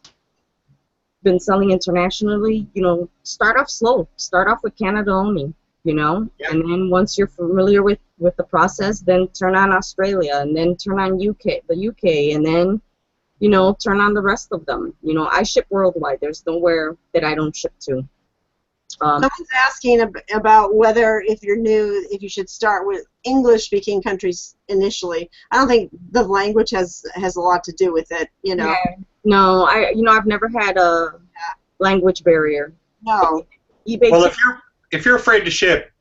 [SPEAKER 2] been selling internationally, you know, start off slow. Start off with Canada only. You know,
[SPEAKER 1] Yeah.
[SPEAKER 2] and then once you're familiar with the process, then turn on Australia, and then turn on the UK, and then, you know, turn on the rest of them. You know, I ship worldwide. There's nowhere that I don't ship to.
[SPEAKER 3] Someone's asking about whether, if you're new, if you should start with English-speaking countries initially. I don't think the language has a lot to do with it, you know.
[SPEAKER 2] Yeah. No, I've never had a language barrier.
[SPEAKER 3] No.
[SPEAKER 2] eBay.
[SPEAKER 1] Well, if you're afraid to ship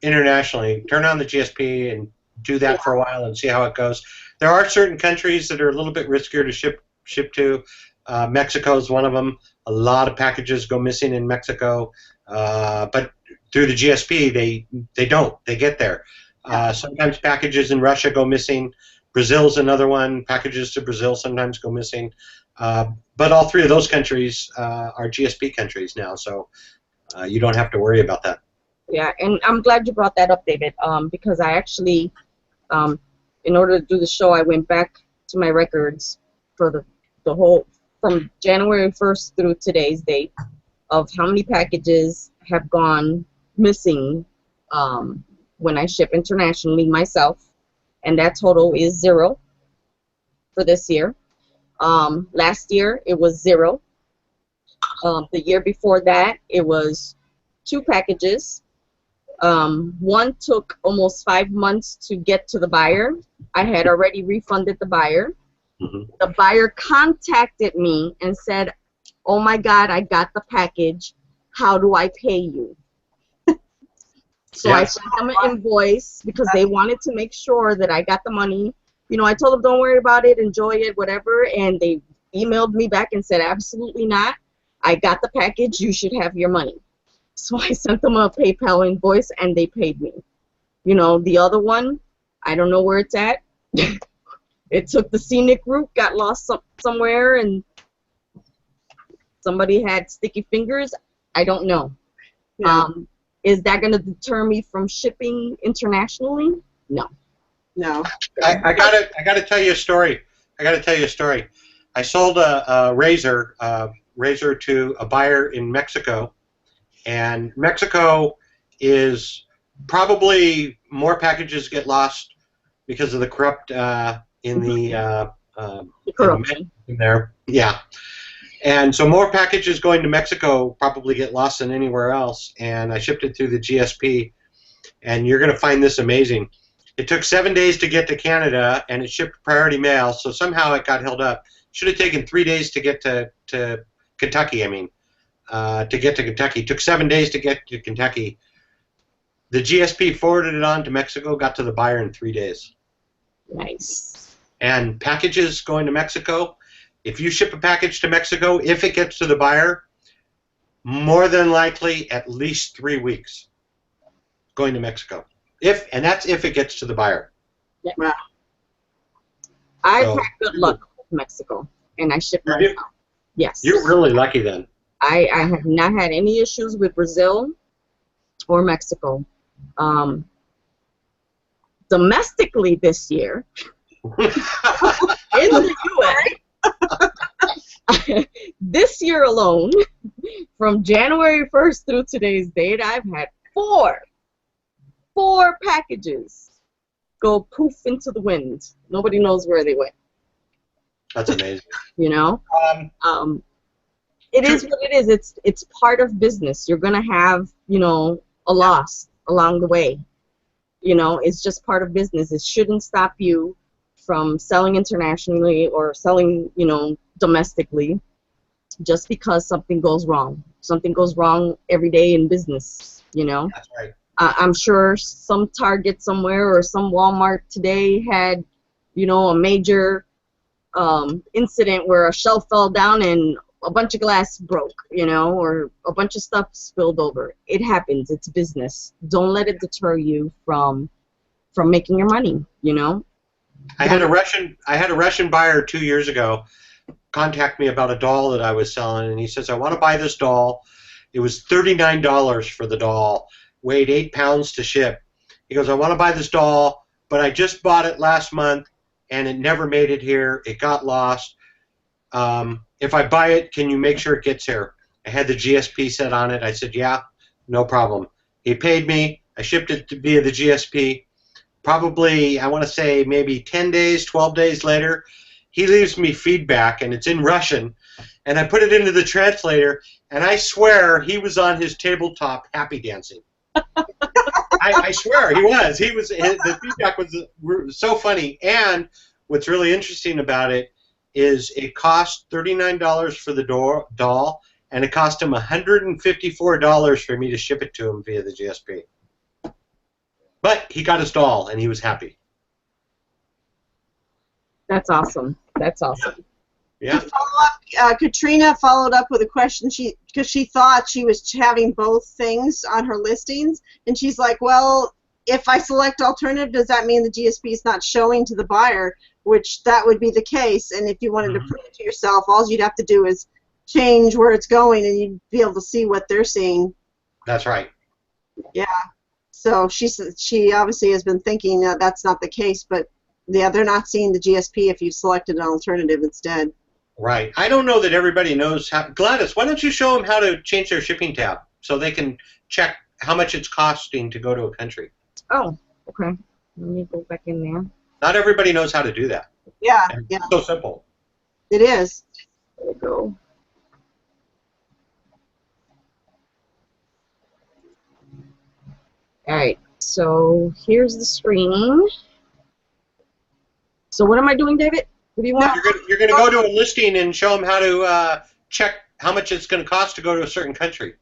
[SPEAKER 1] internationally, turn on the GSP and do that for a while and see how it goes. There are certain countries that are a little bit riskier to ship to. Mexico is one of them. A lot of packages go missing in Mexico, but through the GSP they don't. They get there. Sometimes packages in Russia go missing. Brazil's another one. Packages to Brazil sometimes go missing. But all three of those countries are GSP countries now, so you don't have to worry about that.
[SPEAKER 2] Yeah, and I'm glad you brought that up, David, because I actually, in order to do the show, I went back to my records for the whole, from January 1st through today's date, of how many packages have gone missing when I ship internationally myself, and that total is 0 for this year. Last year, it was 0. The year before that, it was 2 packages. One took almost 5 months to get to the buyer. I had already refunded the buyer.
[SPEAKER 1] Mm-hmm.
[SPEAKER 2] The buyer contacted me and said, "Oh my God, I got the package. How do I pay you?" So I sent them an invoice because they wanted to make sure that I got the money. You know, I told them, "Don't worry about it, enjoy it, whatever," and they emailed me back and said, "Absolutely not. I got the package. You should have your money." So I sent them a PayPal invoice, and they paid me. You know, the other one, I don't know where it's at. It took the scenic route, got lost somewhere, and somebody had sticky fingers. I don't know.
[SPEAKER 3] Yeah.
[SPEAKER 2] Is that going to deter me from shipping internationally? No.
[SPEAKER 3] No.
[SPEAKER 1] I gotta tell you a story. I sold a razor to a buyer in Mexico, and Mexico is probably more packages get lost because of the corrupt in the
[SPEAKER 2] Corruption.
[SPEAKER 1] in there. Yeah. And so more packages going to Mexico probably get lost than anywhere else. And I shipped it through the GSP, and you're going to find this amazing. It took 7 days to get to Canada, and it shipped priority mail, so somehow it got held up. Should have taken 3 days to get to Kentucky, to get to Kentucky. It took 7 days to get to Kentucky. The GSP forwarded it on to Mexico, got to the buyer in 3 days.
[SPEAKER 2] Nice.
[SPEAKER 1] And packages going to Mexico, if you ship a package to Mexico, if it gets to the buyer, more than likely at least 3 weeks going to Mexico. And that's if it gets to the buyer.
[SPEAKER 2] Yeah. Wow. I've had good luck with Mexico, and I ship myself. Yes.
[SPEAKER 1] You're really lucky then.
[SPEAKER 2] I have not had any issues with Brazil or Mexico. Domestically this year, in the U.S., this year alone, from January 1st through today's date, I've had four packages go poof into the wind. Nobody knows where they went.
[SPEAKER 1] That's amazing.
[SPEAKER 2] You know? It is what it is. It's part of business. You're going to have, you know, a loss along the way. You know, it's just part of business. It shouldn't stop you from selling internationally or selling, you know, domestically. just because something goes wrong. Something goes wrong every day in business, you know.
[SPEAKER 1] That's right.
[SPEAKER 2] I'm sure some Target somewhere or some Walmart today had, you know, a major incident where a shelf fell down and a bunch of glass broke, you know, or a bunch of stuff spilled over. It happens. It's business. Don't let it deter you from making your money, you know.
[SPEAKER 1] I had a Russian buyer 2 years ago contact me about a doll that I was selling, and he says, I want to buy this doll. It was $39 for the doll, weighed 8 pounds to ship. He goes, I want to buy this doll, but I just bought it last month, and it never made it here. It got lost. If I buy it, can you make sure it gets here? I had the GSP set on it. I said, yeah, no problem. He paid me. I shipped it via the GSP. Probably, I want to say maybe 10 days, 12 days later, he leaves me feedback, and it's in Russian, and I put it into the translator, and I swear he was on his tabletop happy dancing. I swear he was. The feedback was so funny, and what's really interesting about it is it cost $39 for the doll, and it cost him $154 for me to ship it to him via the GSP. But he got his doll, and he was happy.
[SPEAKER 2] That's awesome. That's awesome.
[SPEAKER 1] Yeah.
[SPEAKER 3] Katrina followed up with a question because she thought she was having both things on her listings, and she's like, well, if I select alternative, does that mean the GSP is not showing to the buyer? Which that would be the case, and if you wanted to prove it to yourself, all you'd have to do is change where it's going, and you'd be able to see what they're seeing.
[SPEAKER 1] That's right.
[SPEAKER 3] Yeah. So she obviously has been thinking that's not the case, but yeah, they're not seeing the GSP if you selected an alternative instead.
[SPEAKER 1] Right. I don't know that everybody knows how. Gladys, why don't you show them how to change their shipping tab so they can check how much it's costing to go to a country?
[SPEAKER 2] Oh, okay. Let me go back in there.
[SPEAKER 1] Not everybody knows how to do that.
[SPEAKER 3] Yeah,
[SPEAKER 1] And
[SPEAKER 3] yeah.
[SPEAKER 1] It's so simple.
[SPEAKER 3] It is.
[SPEAKER 2] There we go. All right. So here's the screen. So what am I doing, David? What do you want?
[SPEAKER 1] You're going to go to a listing and show them how to check how much it's going to cost to go to a certain country.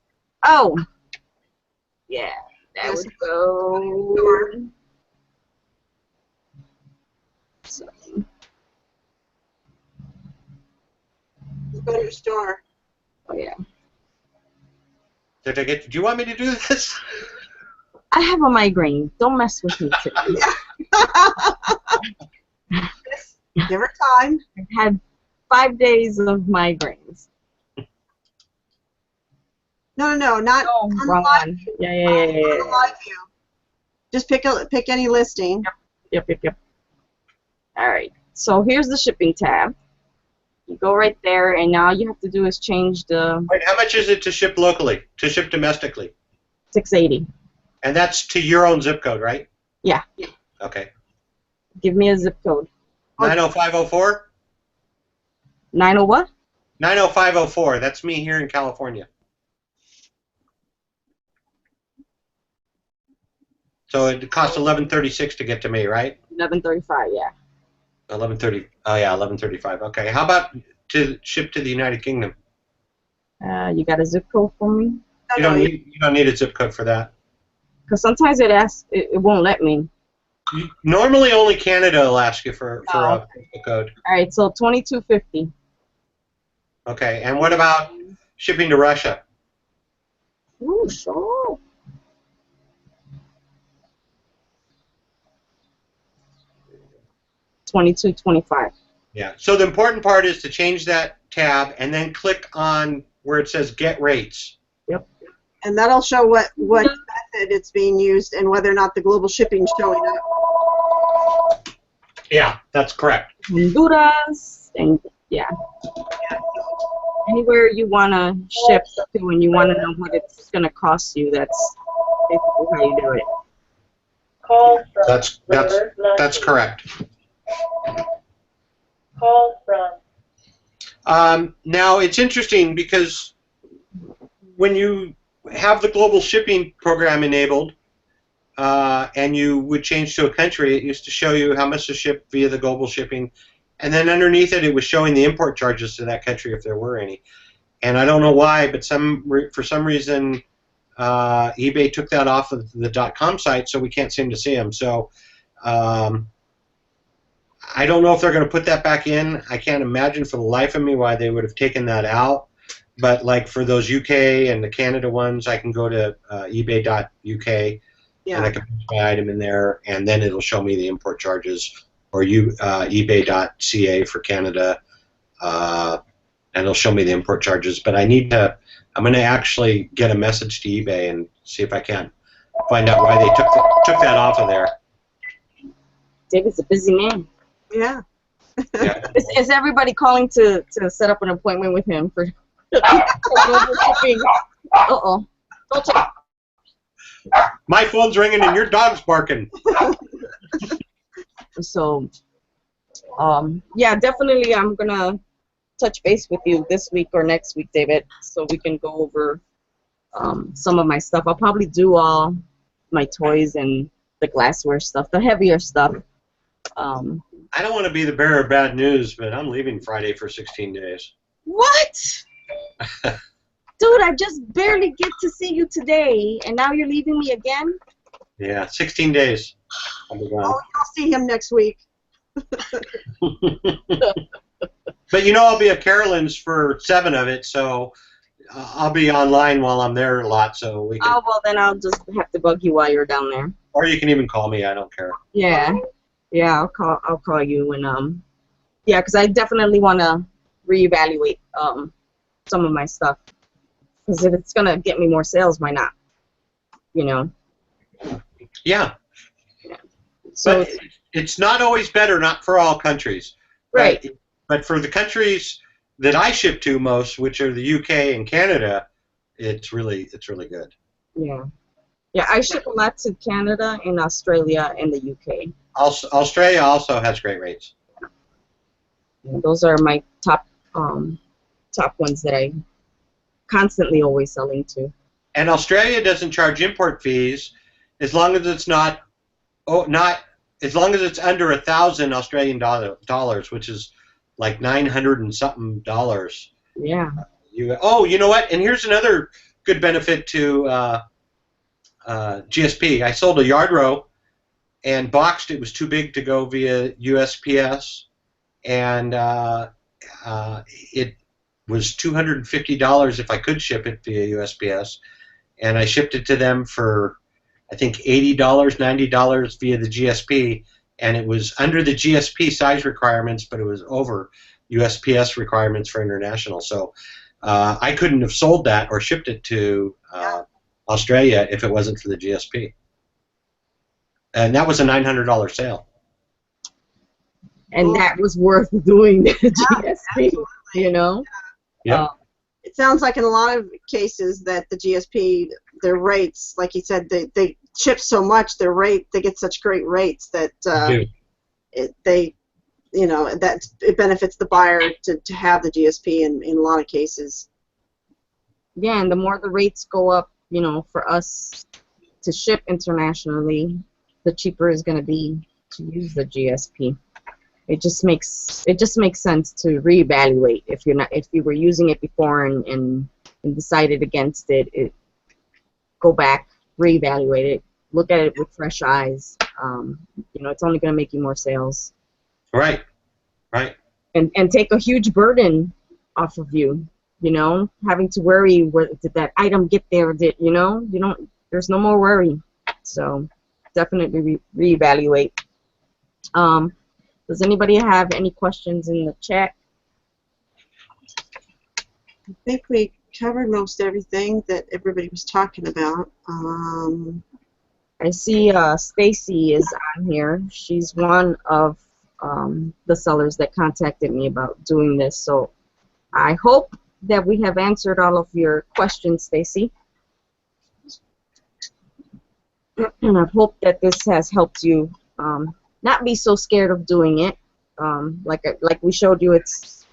[SPEAKER 2] Oh. Yeah. That would go. So,
[SPEAKER 3] Go to your store.
[SPEAKER 2] oh yeah.
[SPEAKER 1] Do you want me to do this?
[SPEAKER 2] I have a migraine. Don't mess with me today.
[SPEAKER 3] Give her time.
[SPEAKER 2] I've had 5 days of migraines.
[SPEAKER 3] No, not
[SPEAKER 2] Oh,
[SPEAKER 3] on the
[SPEAKER 2] wrong
[SPEAKER 3] live
[SPEAKER 2] one.
[SPEAKER 3] view.
[SPEAKER 2] Yeah.
[SPEAKER 3] On the live view. Just pick any listing.
[SPEAKER 2] Yep. All right. So here's the shipping tab. You go right there, and now all you have to do is change the
[SPEAKER 1] Wait, how much is it to ship locally, to ship domestically?
[SPEAKER 2] 680.
[SPEAKER 1] And that's to your own zip code, right?
[SPEAKER 2] Yeah.
[SPEAKER 1] Okay.
[SPEAKER 2] Give me a zip code.
[SPEAKER 1] 90504?
[SPEAKER 2] 90 what?
[SPEAKER 1] 90504. That's me here in California. So it costs $11.36 to get to me, right?
[SPEAKER 2] 1135. Yeah.
[SPEAKER 1] 11:30. Oh yeah, 11:35. Okay. How about to ship to the United Kingdom?
[SPEAKER 2] You got a zip code for me?
[SPEAKER 1] You don't need a zip code for that.
[SPEAKER 2] Because sometimes it asks, it won't let me.
[SPEAKER 1] Normally, only Canada will ask you for a postal code.
[SPEAKER 2] All right. So 2250.
[SPEAKER 1] Okay. And what about shipping to Russia?
[SPEAKER 2] Ooh, sure. $22.25.
[SPEAKER 1] Yeah. So the important part is to change that tab and then click on where it says Get Rates.
[SPEAKER 2] Yep.
[SPEAKER 3] And that'll show what method it's being used and whether or not the global shipping's showing up.
[SPEAKER 1] Yeah, that's correct.
[SPEAKER 2] Honduras, and yeah. Anywhere you want to ship to and you want to know what it's going to cost you, that's basically how you do it.
[SPEAKER 4] Call from
[SPEAKER 1] That's correct.
[SPEAKER 4] Call from.
[SPEAKER 1] Now it's interesting because when you have the global shipping program enabled and you would change to a country, it used to show you how much to ship via the global shipping, and then underneath it, it was showing the import charges to that country if there were any. and I don't know why, but for some reason eBay took that off of the .com site, so we can't seem to see them. So I don't know if they're going to put that back in. I can't imagine for the life of me why they would have taken that out. But like for those UK and the Canada ones, I can go to ebay.uk
[SPEAKER 3] Yeah.
[SPEAKER 1] and I can put my item in there, and then it'll show me the import charges, or ebay.ca for Canada, and it'll show me the import charges. But I'm going to actually get a message to eBay and see if I can find out why they took that off of there.
[SPEAKER 2] David's a busy man.
[SPEAKER 3] Yeah.
[SPEAKER 1] Yeah.
[SPEAKER 2] Is everybody calling to set up an appointment with him for global shipping? Uh-oh. Don't check.
[SPEAKER 1] My phone's ringing and your dog's barking.
[SPEAKER 2] So, yeah, definitely I'm going to touch base with you this week or next week, David, so we can go over some of my stuff. I'll probably do all my toys and the glassware stuff, the heavier stuff.
[SPEAKER 1] I don't want to be the bearer of bad news, but I'm leaving Friday for 16 days.
[SPEAKER 2] What? Dude, I just barely get to see you today, and now you're leaving me again?
[SPEAKER 1] Yeah, 16 days. I'll be gone.
[SPEAKER 3] Oh, you'll see him next week.
[SPEAKER 1] But you know, I'll be at Carolyn's for 7 of it, so I'll be online while I'm there a lot. So we can.
[SPEAKER 2] Oh, well, then I'll just have to bug you while you're down there.
[SPEAKER 1] Or you can even call me. I don't care.
[SPEAKER 2] Yeah. Yeah, I'll call you, and yeah, because I definitely want to reevaluate some of my stuff, because if it's gonna get me more sales, why not? You know.
[SPEAKER 1] Yeah.
[SPEAKER 2] So
[SPEAKER 1] But it's not always better, not for all countries.
[SPEAKER 2] right.
[SPEAKER 1] But for the countries that I ship to most, which are the UK and Canada, it's really good.
[SPEAKER 2] Yeah. Yeah, I ship a lot to Canada and Australia and the UK.
[SPEAKER 1] Australia also has great rates.
[SPEAKER 2] And those are my top ones that I constantly always selling to.
[SPEAKER 1] And Australia doesn't charge import fees as long as it's not as long as it's under 1,000 Australian dollars, which is like 900 and something dollars.
[SPEAKER 2] Yeah.
[SPEAKER 1] You know what? And here's another good benefit to GSP. I sold a yard row and boxed. It was too big to go via USPS, and it was $250 if I could ship it via USPS, and I shipped it to them for I think $80, $90 via the GSP, and it was under the GSP size requirements, but it was over USPS requirements for international. So I couldn't have sold that or shipped it to Australia if it wasn't for the GSP. And that was a $900 sale.
[SPEAKER 2] And that was worth doing the GSP, you know?
[SPEAKER 1] Yeah.
[SPEAKER 3] It sounds like in a lot of cases that the GSP, their rates, like you said, they ship so much, they get such great rates that that it benefits the buyer to have the GSP in a lot of cases.
[SPEAKER 2] Yeah, and the more the rates go up, you know, for us to ship internationally, the cheaper it's going to be to use the GSP. It just makes sense to reevaluate if you were using it before and decided against it. Go back, reevaluate it, look at it with fresh eyes. You know, it's only going to make you more sales.
[SPEAKER 1] Right.
[SPEAKER 2] And take a huge burden off of you. You know, having to worry where did that item get there? There's no more worry. So definitely reevaluate. Does anybody have any questions in the chat?
[SPEAKER 3] I think we covered most everything that everybody was talking about.
[SPEAKER 2] I see Stacy is on here. She's one of the sellers that contacted me about doing this. So I hope that we have answered all of your questions, Stacy. And I hope that this has helped you not be so scared of doing it. Like we showed you, it's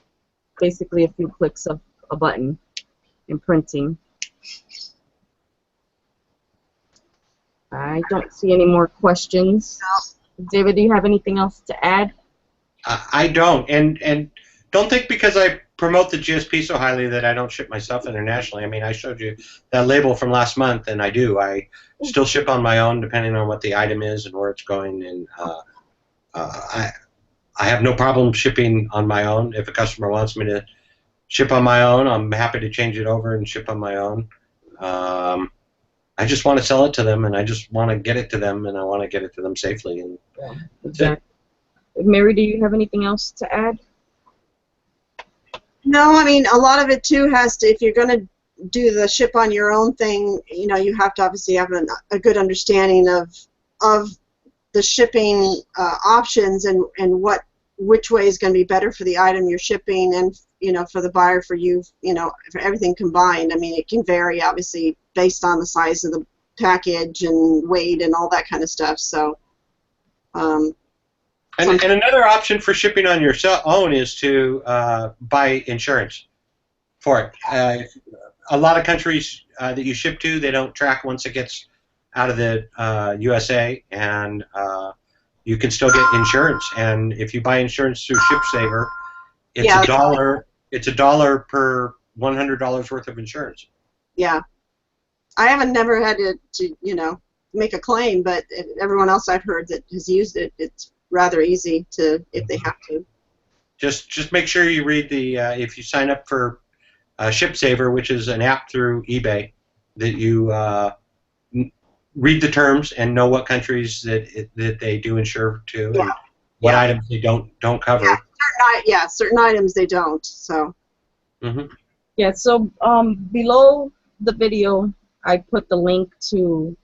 [SPEAKER 2] basically a few clicks of a button and printing. I don't see any more questions. David, do you have anything else to add?
[SPEAKER 1] I don't. And don't think because I promote the GSP so highly that I don't ship my stuff internationally. I mean, I showed you that label from last month, and I do. I still ship on my own, depending on what the item is and where it's going. And I have no problem shipping on my own. If a customer wants me to ship on my own, I'm happy to change it over and ship on my own. I just want to sell it to them, and I just want to get it to them, and I want to get it to them safely. And
[SPEAKER 2] Yeah, exactly. Mary, do you have anything else to add?
[SPEAKER 3] No, I mean, a lot of it too has to, if you're going to do the ship on your own thing, you know, you have to obviously have a good understanding of the shipping options and which way is going to be better for the item you're shipping and, you know, for the buyer, for you, you know, for everything combined. I mean, it can vary obviously based on the size of the package and weight and all that kind of stuff. So.
[SPEAKER 1] And another option for shipping on your own is to buy insurance for it. A lot of countries that you ship to, they don't track once it gets out of the USA, and you can still get insurance. And if you buy insurance through ShipSaver, it's $1. It's $1 per $100 worth of insurance.
[SPEAKER 3] Yeah, I haven't never had to you know, make a claim, but everyone else I've heard that has used it, it's rather easy to, if they have to.
[SPEAKER 1] Just make sure you read the if you sign up for ShipSaver, which is an app through eBay, that you read the terms and know what countries that they do insure to, and what items they don't cover.
[SPEAKER 3] Yeah, certain items they don't. So.
[SPEAKER 2] Yeah. So below the video, I put the link to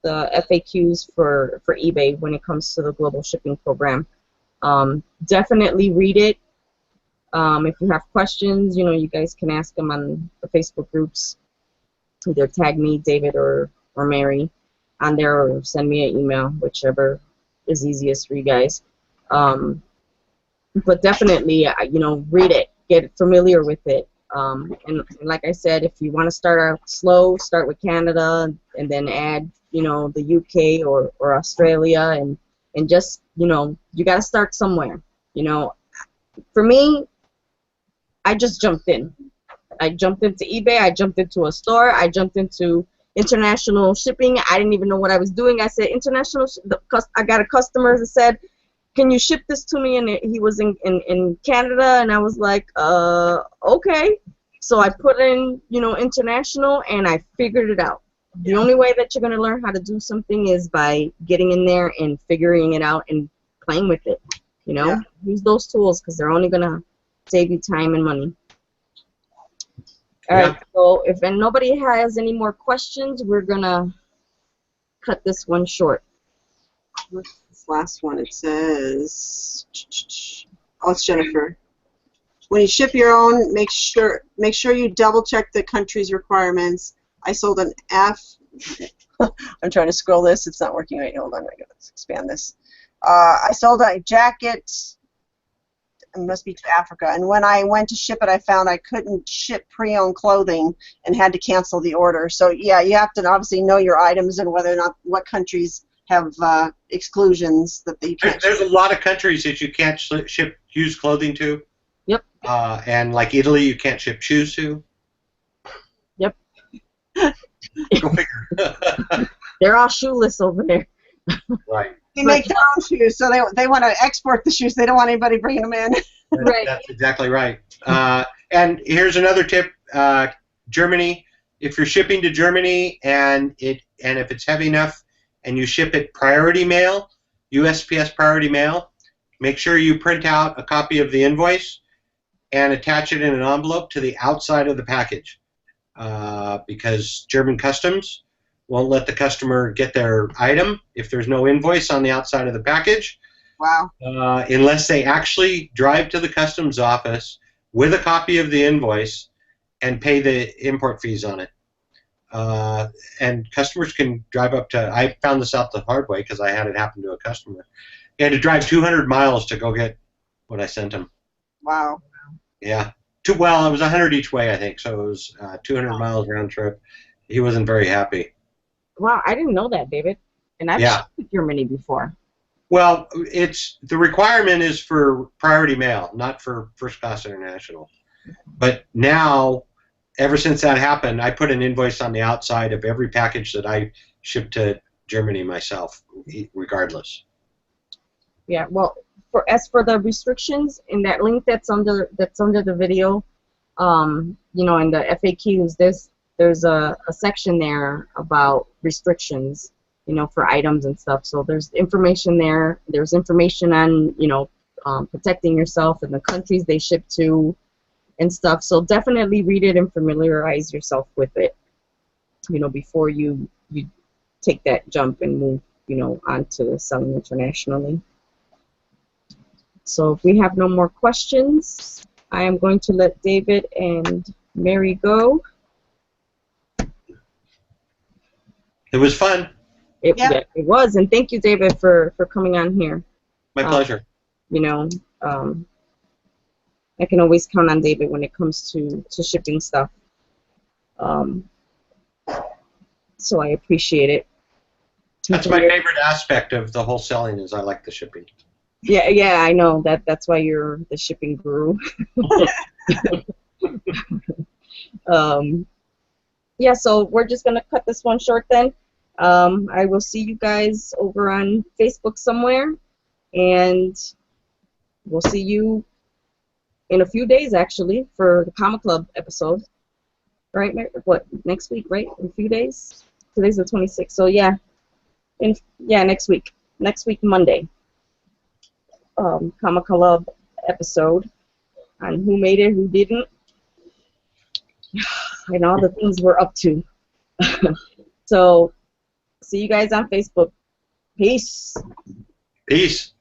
[SPEAKER 2] the FAQs for eBay when it comes to the global shipping program. Definitely read it. If you have questions, you know, you guys can ask them on the Facebook groups. Either tag me, David, or Mary on there, or send me an email, whichever is easiest for you guys. But definitely, you know, read it, get familiar with it. And like I said, if you want to start out slow, start with Canada and then add, you know, the UK or Australia, and just, you know, you got to start somewhere. You know, for me, I just jumped in. I jumped into eBay. I jumped into a store. I jumped into international shipping. I didn't even know what I was doing. I said international. I got a customer that said, "Can you ship this to me?" And he was in Canada, and I was like, okay. So I put in, you know, international, and I figured it out. The only way that you're going to learn how to do something is by getting in there and figuring it out and playing with it. You know, use those tools because they're only going to save you time and money. All right, so if nobody has any more questions, we're going to cut this one short.
[SPEAKER 3] What's this last one? It says, oh, it's Jennifer. When you ship your own, make sure you double check the country's requirements. I sold an I'm trying to scroll this. It's not working right. Hold on. Let's expand this. I sold a jacket. It must be to Africa. And when I went to ship it, I found I couldn't ship pre-owned clothing and had to cancel the order. So yeah, you have to obviously know your items and whether or not what countries have exclusions that you can't.
[SPEAKER 1] There's a lot of countries that you can't ship used clothing to.
[SPEAKER 2] Yep.
[SPEAKER 1] And like Italy, you can't ship shoes to.
[SPEAKER 2] Yep.
[SPEAKER 1] Go figure.
[SPEAKER 2] They're all shoeless over there.
[SPEAKER 1] Right.
[SPEAKER 3] They make their own shoes, so they want to export the shoes. They don't want anybody bringing them in.
[SPEAKER 2] Right.
[SPEAKER 1] That's exactly right. And here's another tip: Germany. If you're shipping to Germany and if it's heavy enough, and you ship it priority mail, USPS priority mail, make sure you print out a copy of the invoice and attach it in an envelope to the outside of the package, because German customs won't let the customer get their item if there's no invoice on the outside of the package.
[SPEAKER 3] Wow.
[SPEAKER 1] Unless they actually drive to the customs office with a copy of the invoice and pay the import fees on it. And customers can drive up to, I found this out the hard way because I had it happen to a customer. He had to drive 200 miles to go get what I sent him.
[SPEAKER 3] Wow.
[SPEAKER 1] Yeah. Well, it was 100 each way, I think, so it was 200 miles round trip. He wasn't very happy.
[SPEAKER 2] Wow, I didn't know that, David. And I've shipped to Germany before.
[SPEAKER 1] Well, it's the requirement is for priority mail, not for first class international. But now, ever since that happened, I put an invoice on the outside of every package that I ship to Germany myself, regardless.
[SPEAKER 2] Yeah. Well, as for the restrictions in that link that's under the video, you know, in the FAQs, there's a section there about restrictions, you know, for items and stuff. So there's information there. There's information on, you know, protecting yourself and the countries they ship to and stuff. So definitely read it and familiarize yourself with it, you know, before you take that jump and move, you know, onto selling internationally. So if we have no more questions, I am going to let David and Mary go.
[SPEAKER 1] It was fun.
[SPEAKER 3] Yep.
[SPEAKER 2] Yeah, it was, and thank you, David, for coming on here.
[SPEAKER 1] My pleasure.
[SPEAKER 2] You know, I can always count on David when it comes to shipping stuff. So I appreciate it.
[SPEAKER 1] That's my favorite aspect of the whole selling is I like the shipping.
[SPEAKER 2] Yeah, I know that's why you're the shipping guru. Yeah, so we're just gonna cut this one short then. I will see you guys over on Facebook somewhere, and we'll see you in a few days actually for the Comic Club episode. Right? What, next week? Right? In a few days. Today's the 26th, so yeah. Next week. Next week Monday. Comic Club episode on who made it, who didn't, and all the things we're up to. So, see you guys on Facebook. Peace.
[SPEAKER 1] Peace.